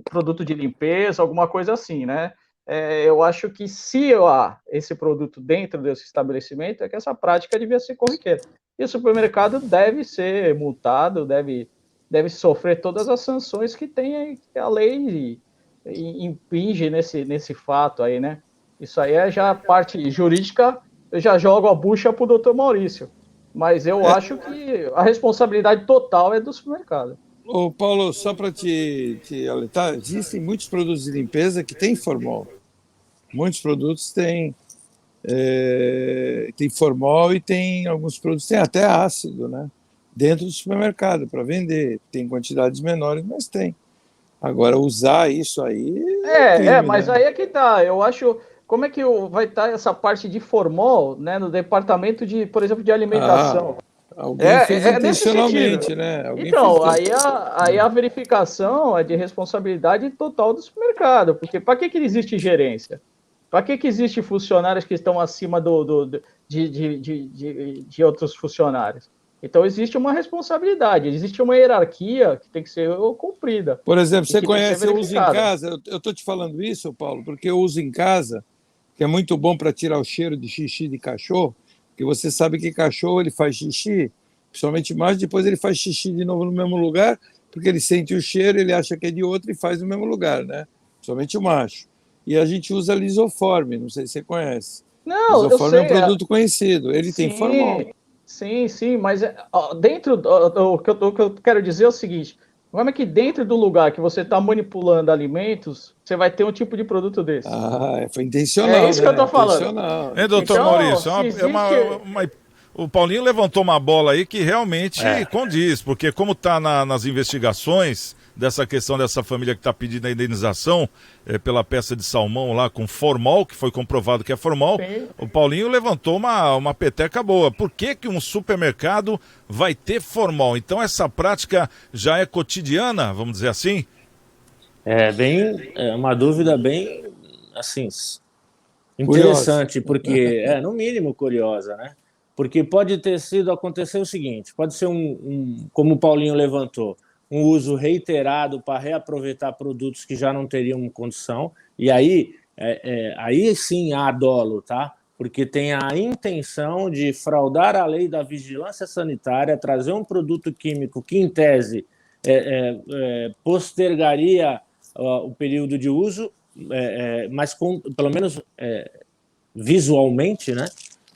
produto de limpeza, alguma coisa assim, né? Eu acho que se há esse produto dentro desse estabelecimento, é que essa prática devia ser corriqueira. E o supermercado deve ser multado, deve sofrer todas as sanções que tem a lei impinge nesse fato aí, né? Isso aí é já parte jurídica, eu já jogo a bucha para o doutor Maurício. Mas eu acho que a responsabilidade total é do supermercado.
Ô Paulo, só para te alertar, existem muitos produtos de limpeza que têm formol. Muitos produtos têm formol e tem alguns produtos têm até ácido, né? Dentro do supermercado para vender. Tem quantidades menores, mas tem. Agora, usar isso aí crime,
mas
né?
aí é que tá. Eu acho. Como é que vai estar essa parte de formol, né, no departamento de, por exemplo, de
Ah,
alimentação?
alguém fez
É nesse sentido.
intencionalmente, né? Alguém fez
Então, aí a verificação é de responsabilidade total do supermercado, porque para que existe gerência? Para que existe funcionários que estão acima de outros funcionários? Então, existe uma responsabilidade, existe uma hierarquia que tem que ser cumprida
Por exemplo,
e
você
que tem que ser
conhece, eu uso em
verificada.
casa, eu estou te falando isso, Paulo, porque eu uso em casa, que é muito bom para tirar o cheiro de xixi de cachorro, porque você sabe que cachorro ele faz xixi, principalmente macho, depois ele faz xixi de novo no mesmo lugar, porque ele sente o cheiro, ele acha que é de outro e faz no mesmo lugar, né? Principalmente o macho. E a gente usa lisoforme, não sei se você conhece.
Não, eu
Lisoforme é um
sei.
produto conhecido, ele tem formol.
Sim, sim, mas dentro o que eu quero dizer é o seguinte: como é que dentro do lugar que você está manipulando alimentos, você vai ter um tipo de produto desse?
Ah, foi
É
intencional,
isso que eu
né?
estou falando.
Intencional,
Hein, doutor
intencional.
Então,
Maurício?
se existe.
O Paulinho levantou uma bola aí que realmente
É.
condiz, porque como está nas investigações dessa questão dessa família que está pedindo a indenização pela peça de salmão lá com formol, que foi comprovado que é formol,
Sim.
o Paulinho levantou uma peteca boa. Por que um supermercado vai ter formol? Então essa prática já é cotidiana, vamos dizer assim?
É uma dúvida bem, assim,
Curioso.
interessante, porque no mínimo curiosa, né? Porque pode ter sido acontecer o seguinte, pode ser como o Paulinho levantou, um uso reiterado para reaproveitar produtos que já não teriam condição, e aí sim há dolo, tá? Porque tem a intenção de fraudar a lei da vigilância sanitária, trazer um produto químico que, em tese, postergaria o período de uso, mas pelo menos visualmente, né?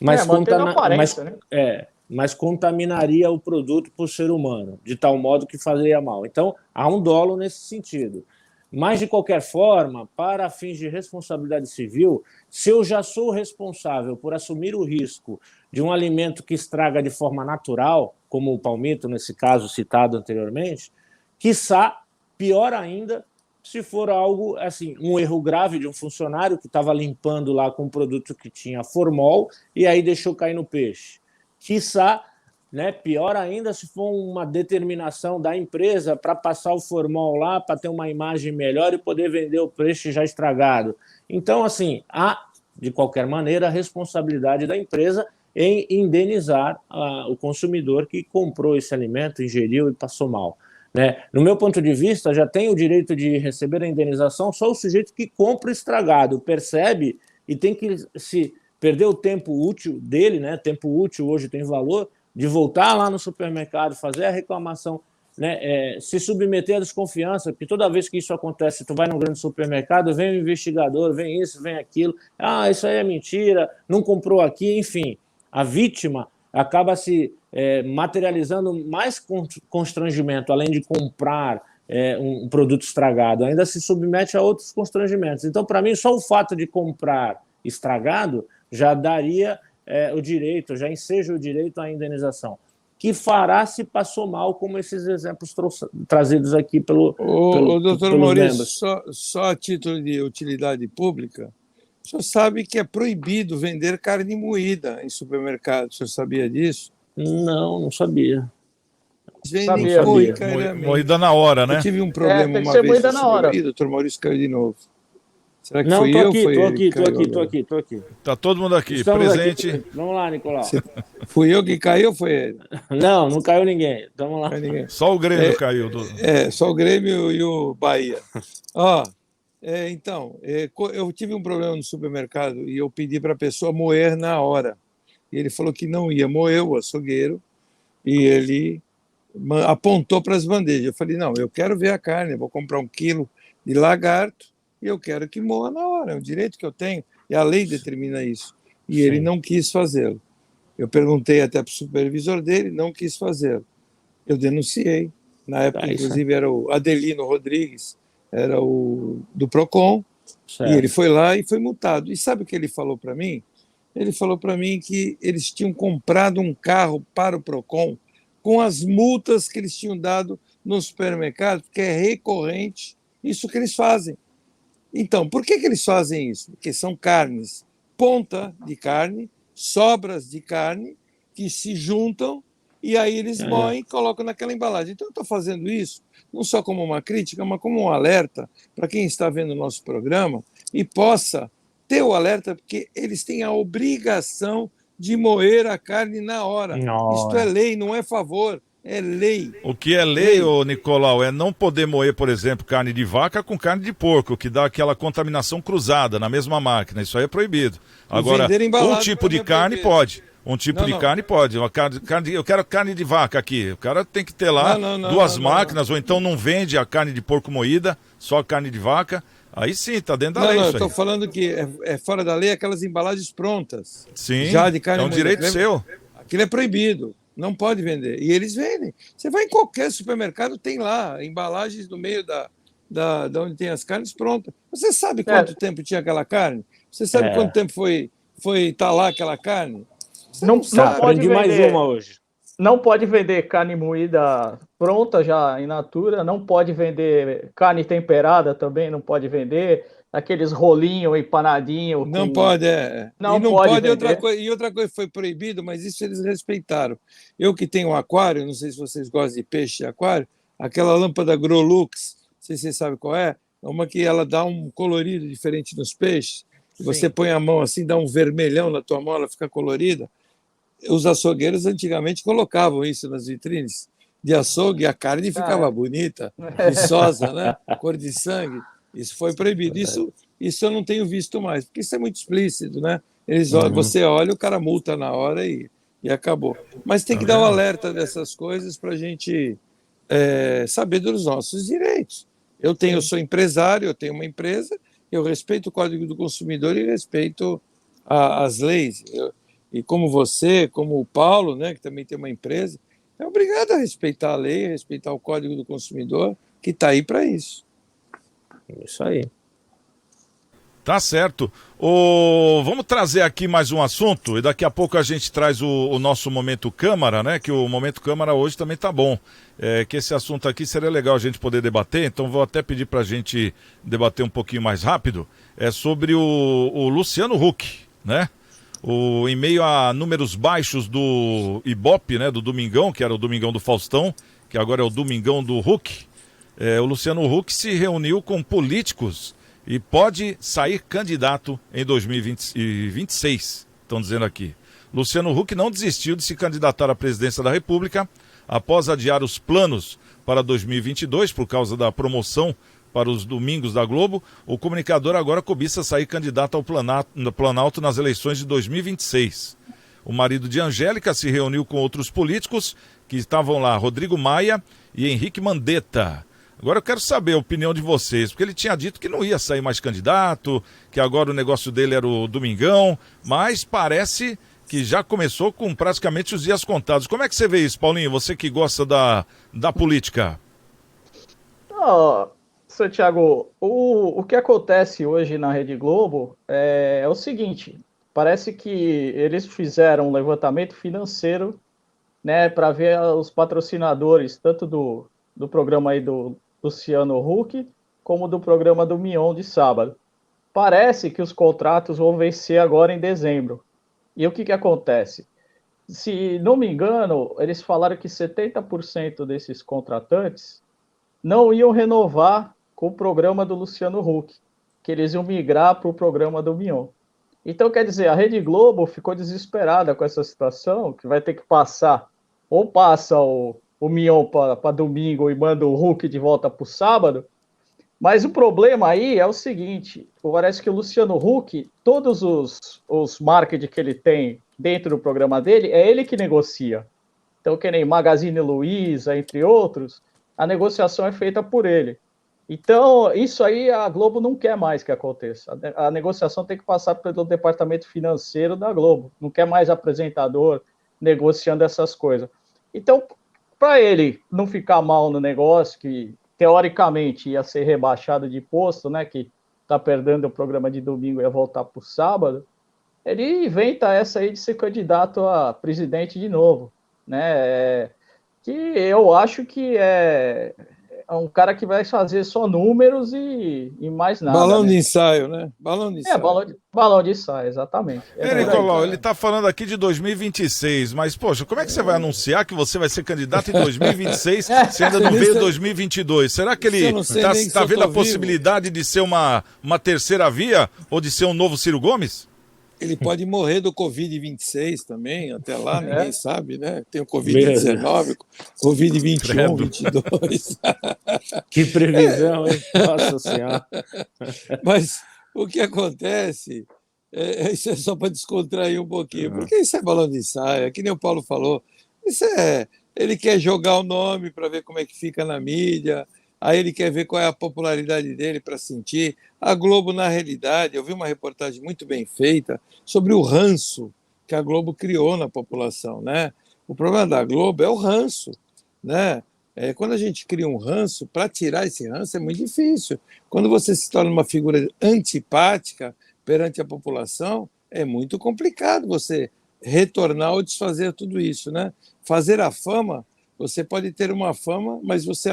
Mantendo a aparência, né?
Mas contaminaria o produto para o ser humano, de tal modo que faria mal. Então, há um dolo nesse sentido. Mas, de qualquer forma, para fins de responsabilidade civil, se eu já sou responsável por assumir o risco de um alimento que estraga de forma natural, como o palmito, nesse caso citado anteriormente, quiçá, pior ainda, se for algo, assim, um erro grave de um funcionário que estava limpando lá com um produto que tinha formol e aí deixou cair no peixe. Quiçá, né, pior ainda se for uma determinação da empresa para passar o formol lá, para ter uma imagem melhor e poder vender o peixe já estragado. Então, assim, há, de qualquer maneira, a responsabilidade da empresa em indenizar o consumidor que comprou esse alimento, ingeriu e passou mal. Né? No meu ponto de vista, já tem o direito de receber a indenização só o sujeito que compra estragado, percebe e tem que se perder o tempo útil dele, né? Tempo útil hoje tem valor, de voltar lá no supermercado, fazer a reclamação, né? Se submeter à desconfiança, porque toda vez que isso acontece, tu vai num grande supermercado, vem o investigador, vem isso, vem aquilo, isso aí é mentira, não comprou aqui, enfim, a vítima acaba se materializando mais constrangimento, além de comprar um produto estragado, ainda se submete a outros constrangimentos. Então, para mim, só o fato de comprar estragado já daria o direito, já enseja o direito à indenização, que fará se passou mal, como esses exemplos trazidos aqui
Doutor
pelos
Maurício,
membros.
só a título de utilidade pública, o senhor sabe que é proibido vender carne moída em supermercado, o senhor sabia disso?
Não sabia.
Eles vendem
Sabia.
corriqueiramente.
Moída na hora,
Eu
né?
tive um problema
Tem que
uma
ser
vez
moída
no
na hora.
supermercado. Ih, doutor Maurício caiu de novo. Será que
Não,
foi
tô
eu ou
aqui,
foi
tô
ele que
aqui, tô
caiu
aqui, tô
agora?
aqui, tô aqui.
Tá todo mundo aqui,
Estamos
presente.
aqui. Vamos lá, Nicolau.
Fui eu que caiu ou foi ele?
Não caiu ninguém. Vamos lá.
Não é ninguém.
Só o Grêmio caiu.
Só o Grêmio e o Bahia. Ó, então, eu tive um problema no supermercado e eu pedi para a pessoa moer na hora. E ele falou que não ia moer, o açougueiro, e ele apontou para as bandejas. Eu falei, não, eu quero ver a carne, eu vou comprar 1 quilo de lagarto e eu quero que moa na hora, é um direito que eu tenho, e a lei determina isso. E
Sim.
ele não quis fazê-lo. Eu perguntei até para o supervisor dele, não quis fazê-lo. Eu denunciei. Na época, inclusive, era o Adelino Rodrigues, era o do PROCON,
Certo.
e ele foi lá e foi multado. E sabe o que ele falou para mim? Ele falou para mim que eles tinham comprado um carro para o PROCON com as multas que eles tinham dado no supermercado, que é recorrente isso que eles fazem. Então, por que eles fazem isso? Porque são carnes, ponta de carne, sobras de carne, que se juntam e aí eles moem e colocam naquela embalagem. Então, eu estou fazendo isso não só como uma crítica, mas como um alerta para quem está vendo o nosso programa e possa ter o alerta, porque eles têm a obrigação de moer a carne na hora. Isto é lei, não é favor, é lei.
O que é lei, ô Nicolau, é não poder moer, por exemplo, carne de vaca com carne de porco, que dá aquela contaminação cruzada na mesma máquina. Isso aí é proibido. Agora, um tipo de carne pode. Um tipo de carne pode. Eu quero carne de vaca aqui. O cara tem que ter lá duas máquinas, ou então não vende a carne de porco moída, só carne de vaca. Aí sim, tá dentro da lei.
Eu estou falando que é fora da lei aquelas embalagens prontas.
Sim,
já de carne
é um direito seu.
Aquilo é proibido, não pode vender. E eles vendem. Você vai em qualquer supermercado, tem lá embalagens no meio da onde tem as carnes prontas. Você sabe quanto tempo tinha aquela carne? Você sabe quanto tempo foi tá lá aquela carne?
Não pode vender,
mais uma hoje.
Não pode vender carne moída pronta já in natura, não pode vender carne temperada também, não pode vender aqueles rolinhos empanadinhos.
Não pode,
Não,
e não
pode
outra coisa foi proibido, mas isso eles respeitaram. Eu que tenho um aquário, não sei se vocês gostam de peixe de aquário, aquela lâmpada Grolux, não sei se vocês sabem qual é uma que ela dá um colorido diferente nos peixes. Você põe a mão assim, dá um vermelhão na tua mão, ela fica colorida. Os açougueiros antigamente colocavam isso nas vitrines de açougue e a carne ficava bonita, viçosa, né? Cor de sangue. Isso foi proibido. Isso eu não tenho visto mais, porque isso é muito explícito, né? Você olha, o cara multa na hora e acabou. Mas tem que dar um alerta dessas coisas para a gente saber dos nossos direitos. Eu sou empresário, eu tenho uma empresa, eu respeito o Código do Consumidor e respeito as leis. E como você, como o Paulo, né, que também tem uma empresa, é obrigado a respeitar a lei, a respeitar o Código do Consumidor, que está aí para isso.
Isso aí.
Tá certo. Vamos trazer aqui mais um assunto e daqui a pouco a gente traz o nosso Momento Câmara, né? Que o Momento Câmara hoje também tá bom. Que esse assunto aqui seria legal a gente poder debater, então vou até pedir para a gente debater um pouquinho mais rápido. É sobre o Luciano Huck, né? Em meio a números baixos do Ibope, né? Do Domingão, que era o Domingão do Faustão, que agora é o Domingão do Huck. O Luciano Huck se reuniu com políticos e pode sair candidato em 2026, estão dizendo aqui. Luciano Huck não desistiu de se candidatar à presidência da República após adiar os planos para 2022 por causa da promoção para os domingos da Globo. O comunicador agora cobiça sair candidato ao Planalto nas eleições de 2026. O marido de Angélica se reuniu com outros políticos que estavam lá, Rodrigo Maia e Henrique Mandetta. Agora eu quero saber a opinião de vocês, porque ele tinha dito que não ia sair mais candidato, que agora o negócio dele era o Domingão, mas parece que já começou com praticamente os dias contados. Como é que você vê isso, Paulinho? Você que gosta da política.
Santiago, o que acontece hoje na Rede Globo é o seguinte, parece que eles fizeram um levantamento financeiro, né, para ver os patrocinadores, tanto do programa aí do Luciano Huck, como do programa do Mion de sábado. Parece que os contratos vão vencer agora em dezembro. E o que acontece? Se não me engano, eles falaram que 70% desses contratantes não iam renovar com o programa do Luciano Huck, que eles iam migrar para o programa do Mion. Então, quer dizer, a Rede Globo ficou desesperada com essa situação, que vai ter que passar, ou passa o Mion para domingo e manda o Huck de volta para o sábado. Mas o problema aí é o seguinte, parece que o Luciano Huck, todos os marketing que ele tem dentro do programa dele, é ele que negocia. Então, que nem Magazine Luiza, entre outros, a negociação é feita por ele. Então, isso aí a Globo não quer mais que aconteça. A negociação tem que passar pelo departamento financeiro da Globo. Não quer mais apresentador negociando essas coisas. Então, para ele não ficar mal no negócio, que teoricamente ia ser rebaixado de posto, né, que está perdendo o programa de domingo e ia voltar para o sábado, ele inventa essa aí de ser candidato a presidente de novo, né, que eu acho que um cara que vai fazer só números e mais nada.
Balão
né?
de ensaio, né? Balão de ensaio.
Balão de ensaio, exatamente.
Nicolau, ele tá falando aqui de 2026, mas, poxa, como é que você vai anunciar que você vai ser candidato em 2026 se ainda não veio 2022? Será que ele tá vendo a possibilidade de ser uma terceira via ou de ser um novo Ciro Gomes?
Ele pode morrer do Covid-26 também, até lá, ninguém sabe, né? Tem o Covid-19, Covid-21, 22.
Que previsão, hein? Nossa Senhora.
Mas o que acontece, isso é só para descontrair um pouquinho, porque isso é balão de ensaio, é que nem o Paulo falou, ele quer jogar o nome para ver como é que fica na mídia, aí ele quer ver qual é a popularidade dele para sentir. A Globo, na realidade, eu vi uma reportagem muito bem feita sobre o ranço que a Globo criou na população, né? O problema da Globo é o ranço, né? Quando a gente cria um ranço, para tirar esse ranço é muito difícil. Quando você se torna uma figura antipática perante a população, é muito complicado você retornar ou desfazer tudo isso, né? Fazer a fama, você pode ter uma fama, mas você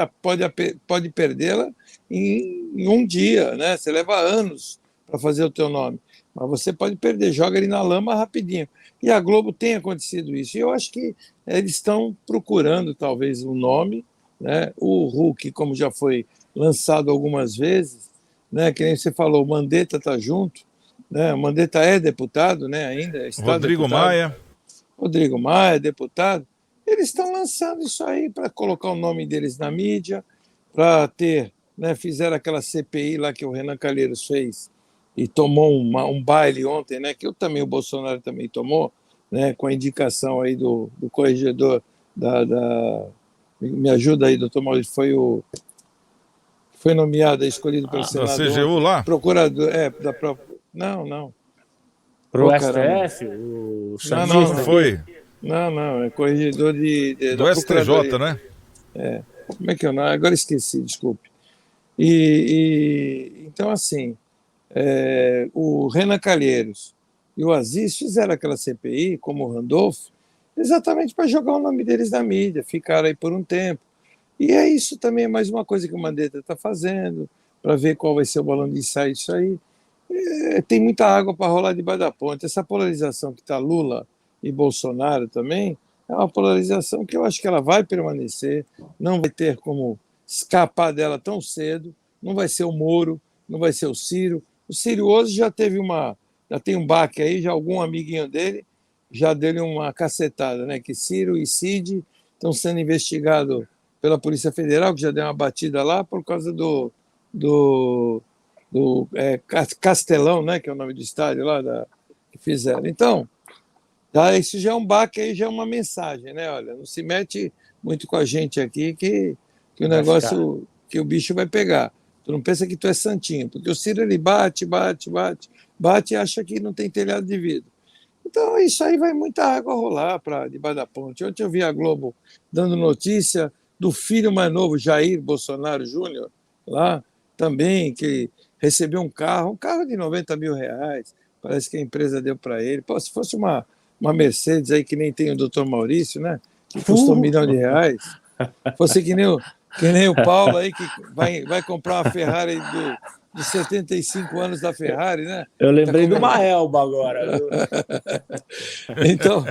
pode perdê-la em um dia, né? Você leva anos para fazer o teu nome, mas você pode perder, joga ele na lama rapidinho. E a Globo tem acontecido isso. E eu acho que eles estão procurando talvez um nome, né? O Hulk, como já foi lançado algumas vezes, né? Que nem você falou, o Mandetta está junto, né? O Mandetta é deputado, né? Ainda está
Rodrigo
deputado.
Maia.
Rodrigo Maia, deputado. Eles estão lançando isso aí para colocar o nome deles na mídia, para ter, né, fizeram aquela CPI lá que o Renan Calheiros fez e tomou um baile ontem, né, que o Bolsonaro também tomou, né, com a indicação aí do corregedor me ajuda aí, doutor Maurício, foi nomeado, escolhido pelo Senado.
Da CGU ontem, lá?
Procurador, da própria... Não.
Pro STF? O
não foi.
Não, é corregedor
do STJ, né?
Como é que é o nome? Agora esqueci, desculpe. Então, assim, o Renan Calheiros e o Aziz fizeram aquela CPI, como o Randolph, exatamente para jogar o nome deles na mídia, ficaram aí por um tempo. E isso também é mais uma coisa que o Mandetta está fazendo, para ver qual vai ser o balão de ensaio disso aí. Tem muita água para rolar debaixo da ponte. Essa polarização que está Lula e Bolsonaro também, é uma polarização que eu acho que ela vai permanecer, não vai ter como escapar dela tão cedo, não vai ser o Moro, não vai ser o Ciro. O Ciro hoje já tem um baque aí, já algum amiguinho dele já deu uma cacetada, né? Que Ciro e Cid estão sendo investigados pela Polícia Federal, que já deu uma batida lá por causa do Castelão, né? Que é o nome do estádio lá que fizeram. Então, isso já é um baque, aí já é uma mensagem, né? Olha, não se mete muito com a gente aqui que o negócio, que o bicho vai pegar. Tu não pensa que tu é santinho, porque o Ciro ele bate e acha que não tem telhado de vidro. Então isso aí vai muita água rolar para debaixo da ponte. Ontem eu vi a Globo dando notícia do filho mais novo, Jair Bolsonaro Júnior, lá também, que recebeu um carro de R$90 mil, parece que a empresa deu para ele. Pô, se fosse uma Mercedes aí que nem tem o doutor Maurício, né? Que custou R$1 milhão. Fosse que nem o Paulo aí, que vai comprar uma Ferrari de 75 anos da Ferrari, né?
Eu lembrei do Maelba agora.
Então,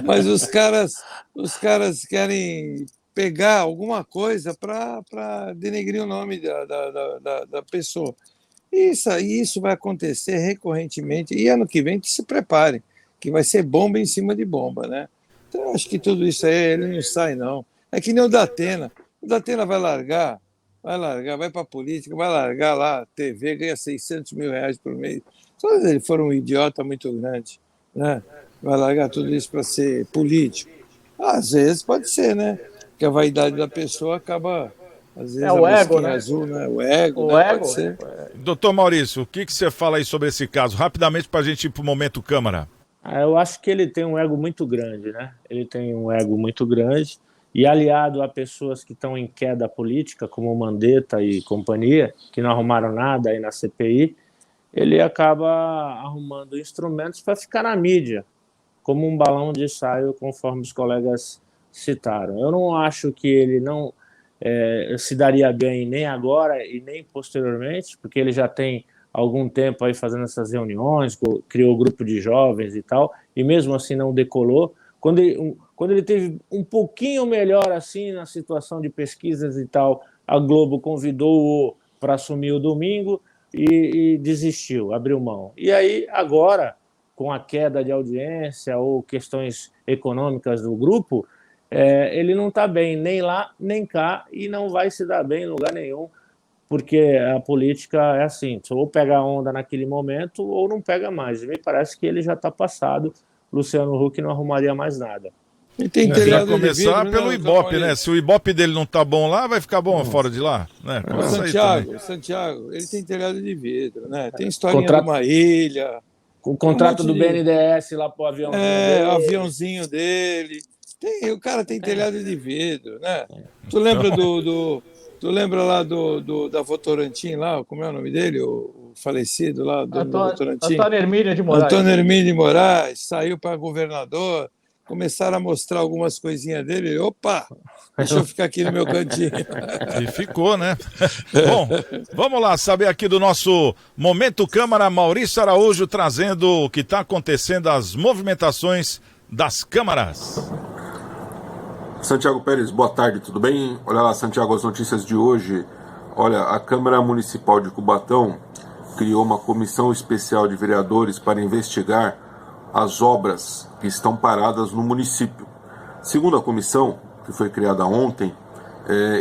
mas os caras querem pegar alguma coisa para denegrir o nome da pessoa. Isso vai acontecer recorrentemente. E ano que vem, que se preparem, que vai ser bomba em cima de bomba, né? Então, eu acho que tudo isso aí, ele não sai, não. É que nem o Datena. O Datena vai largar, vai para a política, vai largar lá a TV, ganha R$600 mil por mês. Só se ele for um idiota muito grande, né? Vai largar tudo isso para ser político. Às vezes pode ser, né? Porque a vaidade da pessoa acaba... Às vezes
o ego, né?
Azul, né? O ego,
o
né?
ego.
Pode ser.
Doutor Maurício, o que você fala aí sobre esse caso? Rapidamente para a gente ir para o momento Câmara.
Eu acho que ele tem um ego muito grande, né? Ele tem um ego muito grande e aliado a pessoas que estão em queda política, como o Mandetta e companhia, que não arrumaram nada aí na CPI, ele acaba arrumando instrumentos para ficar na mídia, como um balão de ensaio, conforme os colegas citaram. Eu não acho que ele se daria bem nem agora e nem posteriormente, porque ele já tem algum tempo aí fazendo essas reuniões, criou grupo de jovens e tal, e mesmo assim não decolou. Quando ele teve um pouquinho melhor assim na situação de pesquisas e tal, a Globo convidou-o para assumir o domingo e desistiu, abriu mão. E aí, agora, com a queda de audiência ou questões econômicas do grupo, ele não está bem nem lá nem cá e não vai se dar bem em lugar nenhum, porque a política é assim, ou pega a onda naquele momento ou não pega mais. E me parece que ele já está passado, Luciano Huck não arrumaria mais nada.
E tem
já começar pelo Ibope, né? Se o Ibope dele não tá bom lá, vai ficar bom fora de lá, né?
Santiago, ele tem telhado de vidro, né? Tem historinha de uma ilha.
O contrato do BNDES lá pro aviãozinho dele.
Aviãozinho dele. O cara tem telhado de vidro, né? Tu lembra Tu lembra lá da Votorantim lá, como é o nome dele? O falecido lá, do Votorantim?
Antônio Hermínio de Moraes.
Antônio Hermínio de Moraes, saiu para governador, começaram a mostrar algumas coisinhas dele. Opa, deixa eu ficar aqui no meu cantinho.
E ficou, né? Bom, vamos lá saber aqui do nosso Momento Câmara, Maurício Araújo trazendo o que está acontecendo, as movimentações das câmaras.
Santiago Pérez, boa tarde, tudo bem? Olha lá, Santiago, as notícias de hoje. Olha, a Câmara Municipal de Cubatão criou uma comissão especial de vereadores para investigar as obras que estão paradas no município. Segundo a comissão, que foi criada ontem,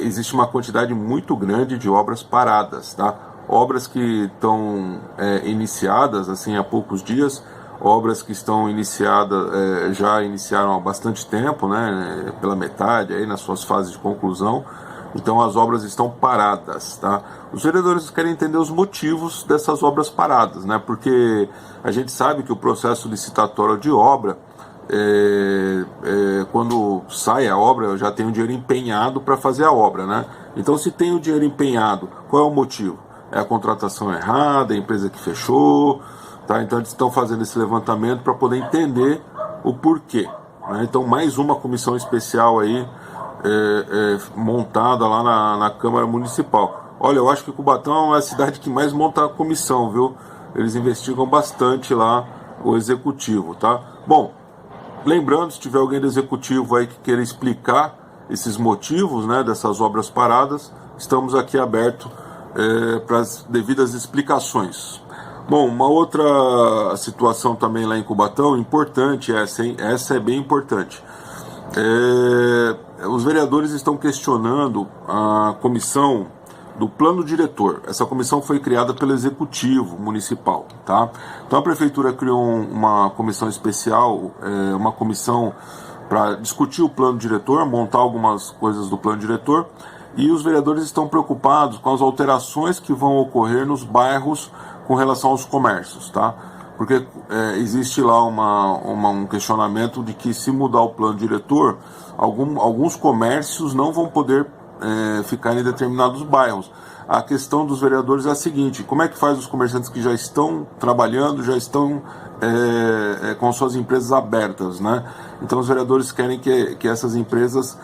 existe uma quantidade muito grande de obras paradas, tá? Obras que estão iniciadas assim há poucos dias, obras que estão iniciadas, já iniciaram há bastante tempo, né, pela metade, aí nas suas fases de conclusão. Então as obras estão paradas, tá? Os vereadores querem entender os motivos dessas obras paradas, né? Porque a gente sabe que o processo licitatório de obra, quando sai a obra, já tem o dinheiro empenhado para fazer a obra, né? Então, se tem o dinheiro empenhado, qual é o motivo? É a contratação errada, a empresa que fechou, tá? Então eles estão fazendo esse levantamento para poder entender o porquê, né? Então, mais uma comissão especial aí montada lá na Câmara Municipal. Olha, eu acho que Cubatão é a cidade que mais monta a comissão, viu? Eles investigam bastante lá o executivo, tá? Bom, lembrando, se tiver alguém do executivo aí que queira explicar esses motivos, né, dessas obras paradas, estamos aqui abertos para as devidas explicações. Bom, uma outra situação também lá em Cubatão, importante essa, hein? Essa é bem importante. Os vereadores estão questionando a comissão do plano diretor. Essa comissão foi criada pelo executivo municipal, tá? Então a prefeitura criou uma comissão especial, uma comissão para discutir o plano diretor, montar algumas coisas do plano diretor, e os vereadores estão preocupados com as alterações que vão ocorrer nos bairros com relação aos comércios, tá? Porque existe lá um questionamento de que, se mudar o plano diretor, alguns comércios não vão poder ficar em determinados bairros. A questão dos vereadores é a seguinte: como é que faz os comerciantes que já estão trabalhando, já estão com suas empresas abertas, né? Então os vereadores querem que essas empresas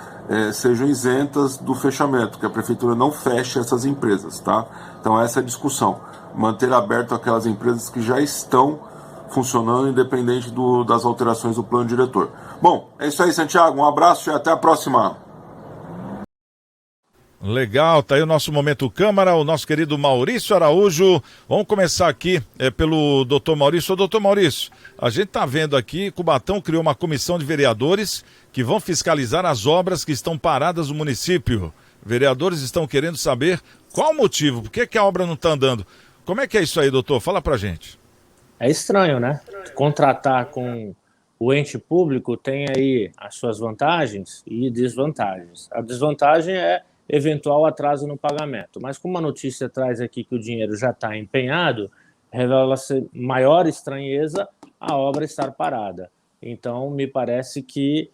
sejam isentas do fechamento, que a prefeitura não feche essas empresas, tá? Então essa é a discussão: manter aberto aquelas empresas que já estão funcionando, independente das alterações do plano diretor. Bom, é isso aí, Santiago, um abraço e até a próxima.
Legal, tá aí o nosso Momento Câmara, o nosso querido Maurício Araújo. Vamos começar aqui pelo doutor Maurício. Doutor Maurício, a gente tá vendo aqui, Cubatão criou uma comissão de vereadores que vão fiscalizar as obras que estão paradas no município. Vereadores estão querendo saber qual o motivo, por que a obra não está andando. Como é que é isso aí, doutor? Fala pra gente.
É estranho, né? Contratar com o ente público tem aí as suas vantagens e desvantagens. A desvantagem é eventual atraso no pagamento. Mas como a notícia traz aqui que o dinheiro já está empenhado, revela-se maior estranheza a obra estar parada. Então, me parece que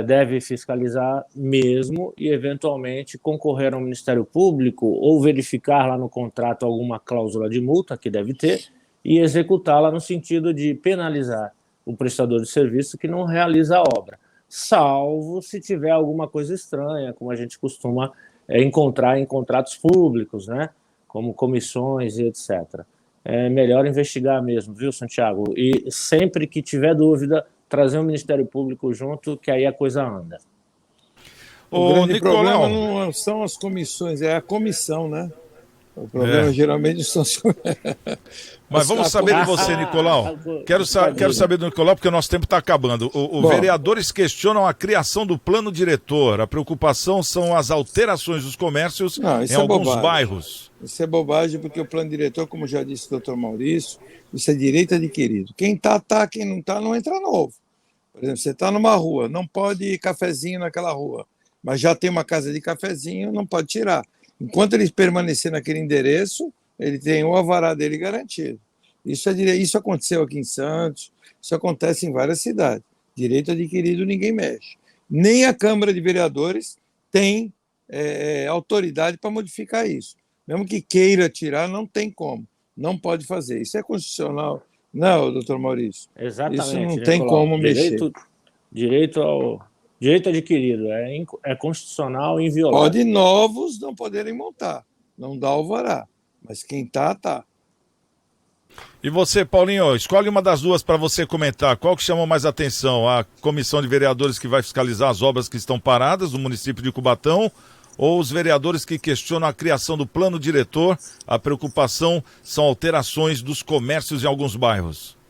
deve fiscalizar mesmo e, eventualmente, concorrer ao Ministério Público ou verificar lá no contrato alguma cláusula de multa, que deve ter, e executá-la no sentido de penalizar o prestador de serviço que não realiza a obra, salvo se tiver alguma coisa estranha, como a gente costuma encontrar em contratos públicos, né? Como comissões e etc. É melhor investigar mesmo, viu, Santiago? E sempre que tiver dúvida, trazer o Ministério Público junto, que aí a coisa anda.
O grande problema não são as comissões, é a comissão, né? O problema geralmente são...
Mas vamos saber de você, Nicolau. Quero saber do Nicolau, porque o nosso tempo está acabando. Vereadores questionam a criação do plano diretor. A preocupação são as alterações dos comércios em alguns bairros.
Isso é bobagem, porque o plano diretor, como já disse o doutor Maurício, isso é direito adquirido. Quem tá, quem não tá, não entra novo. Por exemplo, você está numa rua, não pode ir cafezinho naquela rua, mas já tem uma casa de cafezinho, não pode tirar. Enquanto ele permanecer naquele endereço, ele tem o alvará dele garantido. Isso aconteceu aqui em Santos, isso acontece em várias cidades. Direito adquirido ninguém mexe. Nem a Câmara de Vereadores tem autoridade para modificar isso. Mesmo que queira tirar, não tem como. Não pode fazer. Isso é constitucional. Não, doutor Maurício.
Exatamente.
Isso não tem como mexer.
Direito adquirido, é constitucional e inviolável.
Pode novos não poderem montar, não dá alvará, mas quem tá.
E você, Paulinho, escolhe uma das duas para você comentar. Qual que chamou mais atenção? A comissão de vereadores que vai fiscalizar as obras que estão paradas no município de Cubatão, ou os vereadores que questionam a criação do plano diretor? A preocupação são alterações dos comércios em alguns bairros.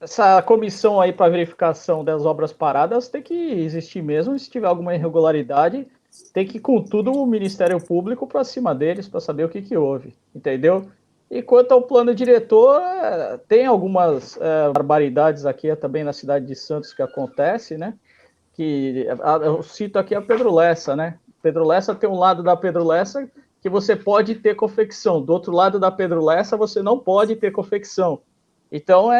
Essa comissão aí para verificação das obras paradas tem que existir mesmo. Se tiver alguma irregularidade, tem que ir com tudo o Ministério Público para cima deles para saber o que houve, entendeu? E quanto ao plano diretor, tem algumas barbaridades aqui também na cidade de Santos que acontece, né? Que eu cito aqui a Pedro Lessa, né? Pedro Lessa tem um lado da Pedro Lessa que você pode ter confecção, do outro lado da Pedro Lessa você não pode ter confecção. Então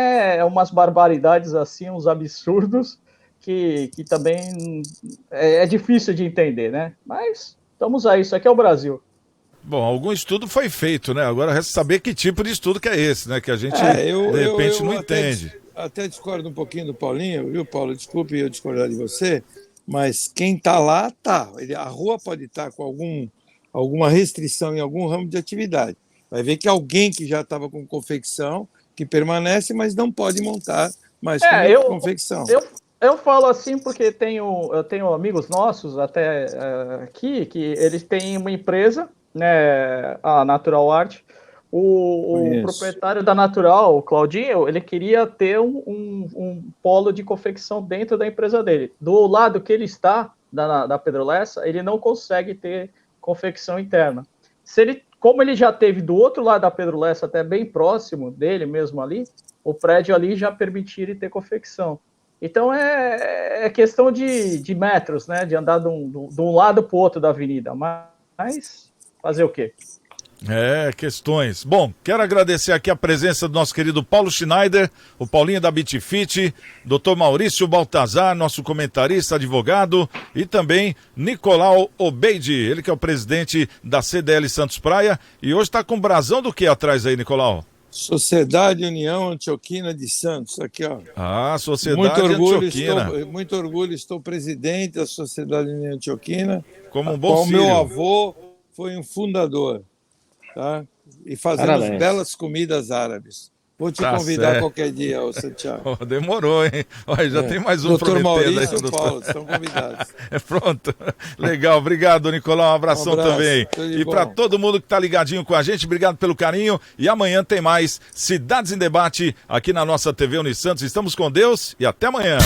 umas barbaridades assim, uns absurdos que também é difícil de entender, né? Mas estamos aí, isso aqui é o Brasil.
Bom, algum estudo foi feito, né? Agora resta saber que tipo de estudo que é esse, né? Que a gente, de repente, não entende.
Até discordo um pouquinho do Paulinho, viu, Paulo? Desculpe eu discordar de você, mas quem está lá, tá. A rua pode estar com alguma restrição em algum ramo de atividade. Vai ver que alguém que já estava com confecção, que permanece, mas não pode montar mais confecção.
Eu falo assim porque eu tenho amigos nossos até aqui, que eles têm uma empresa, né, a Natural Art. O proprietário da Natural, o Claudinho, ele queria ter um polo de confecção dentro da empresa dele. Do lado que ele está, da Pedro Lessa, ele não consegue ter confecção interna. Como ele já teve do outro lado da Pedro Lessa, até bem próximo dele mesmo ali, o prédio ali já permitia ele ter confecção. Então é questão de metros, né? De andar de um lado para o outro da avenida. Mas fazer o quê?
Questões. Bom, quero agradecer aqui a presença do nosso querido Paulo Schneider, o Paulinho da Bitfit, Dr. Maurício Baltazar, nosso comentarista, advogado, e também Nicolau Obeidi, ele que é o presidente da CDL Santos Praia, e hoje está com brasão do que atrás aí, Nicolau?
Sociedade União Antioquina de Santos, aqui ó.
Sociedade Antioquina.
Muito orgulho, estou presidente da Sociedade União Antioquina.
Como um bom filho.
Meu avô foi um fundador. Tá? E fazemos belas comidas árabes. Vou te convidar qualquer dia, Santiago.
Demorou, hein? Olha, já tem mais um
prometendo. Doutor Maurício
e
o Paulo, estão convidados.
Pronto. Legal, obrigado, Nicolau. Um abração também. E para todo mundo que está ligadinho com a gente, obrigado pelo carinho. E amanhã tem mais Cidades em Debate aqui na nossa TV Unisantos. Estamos com Deus e até amanhã.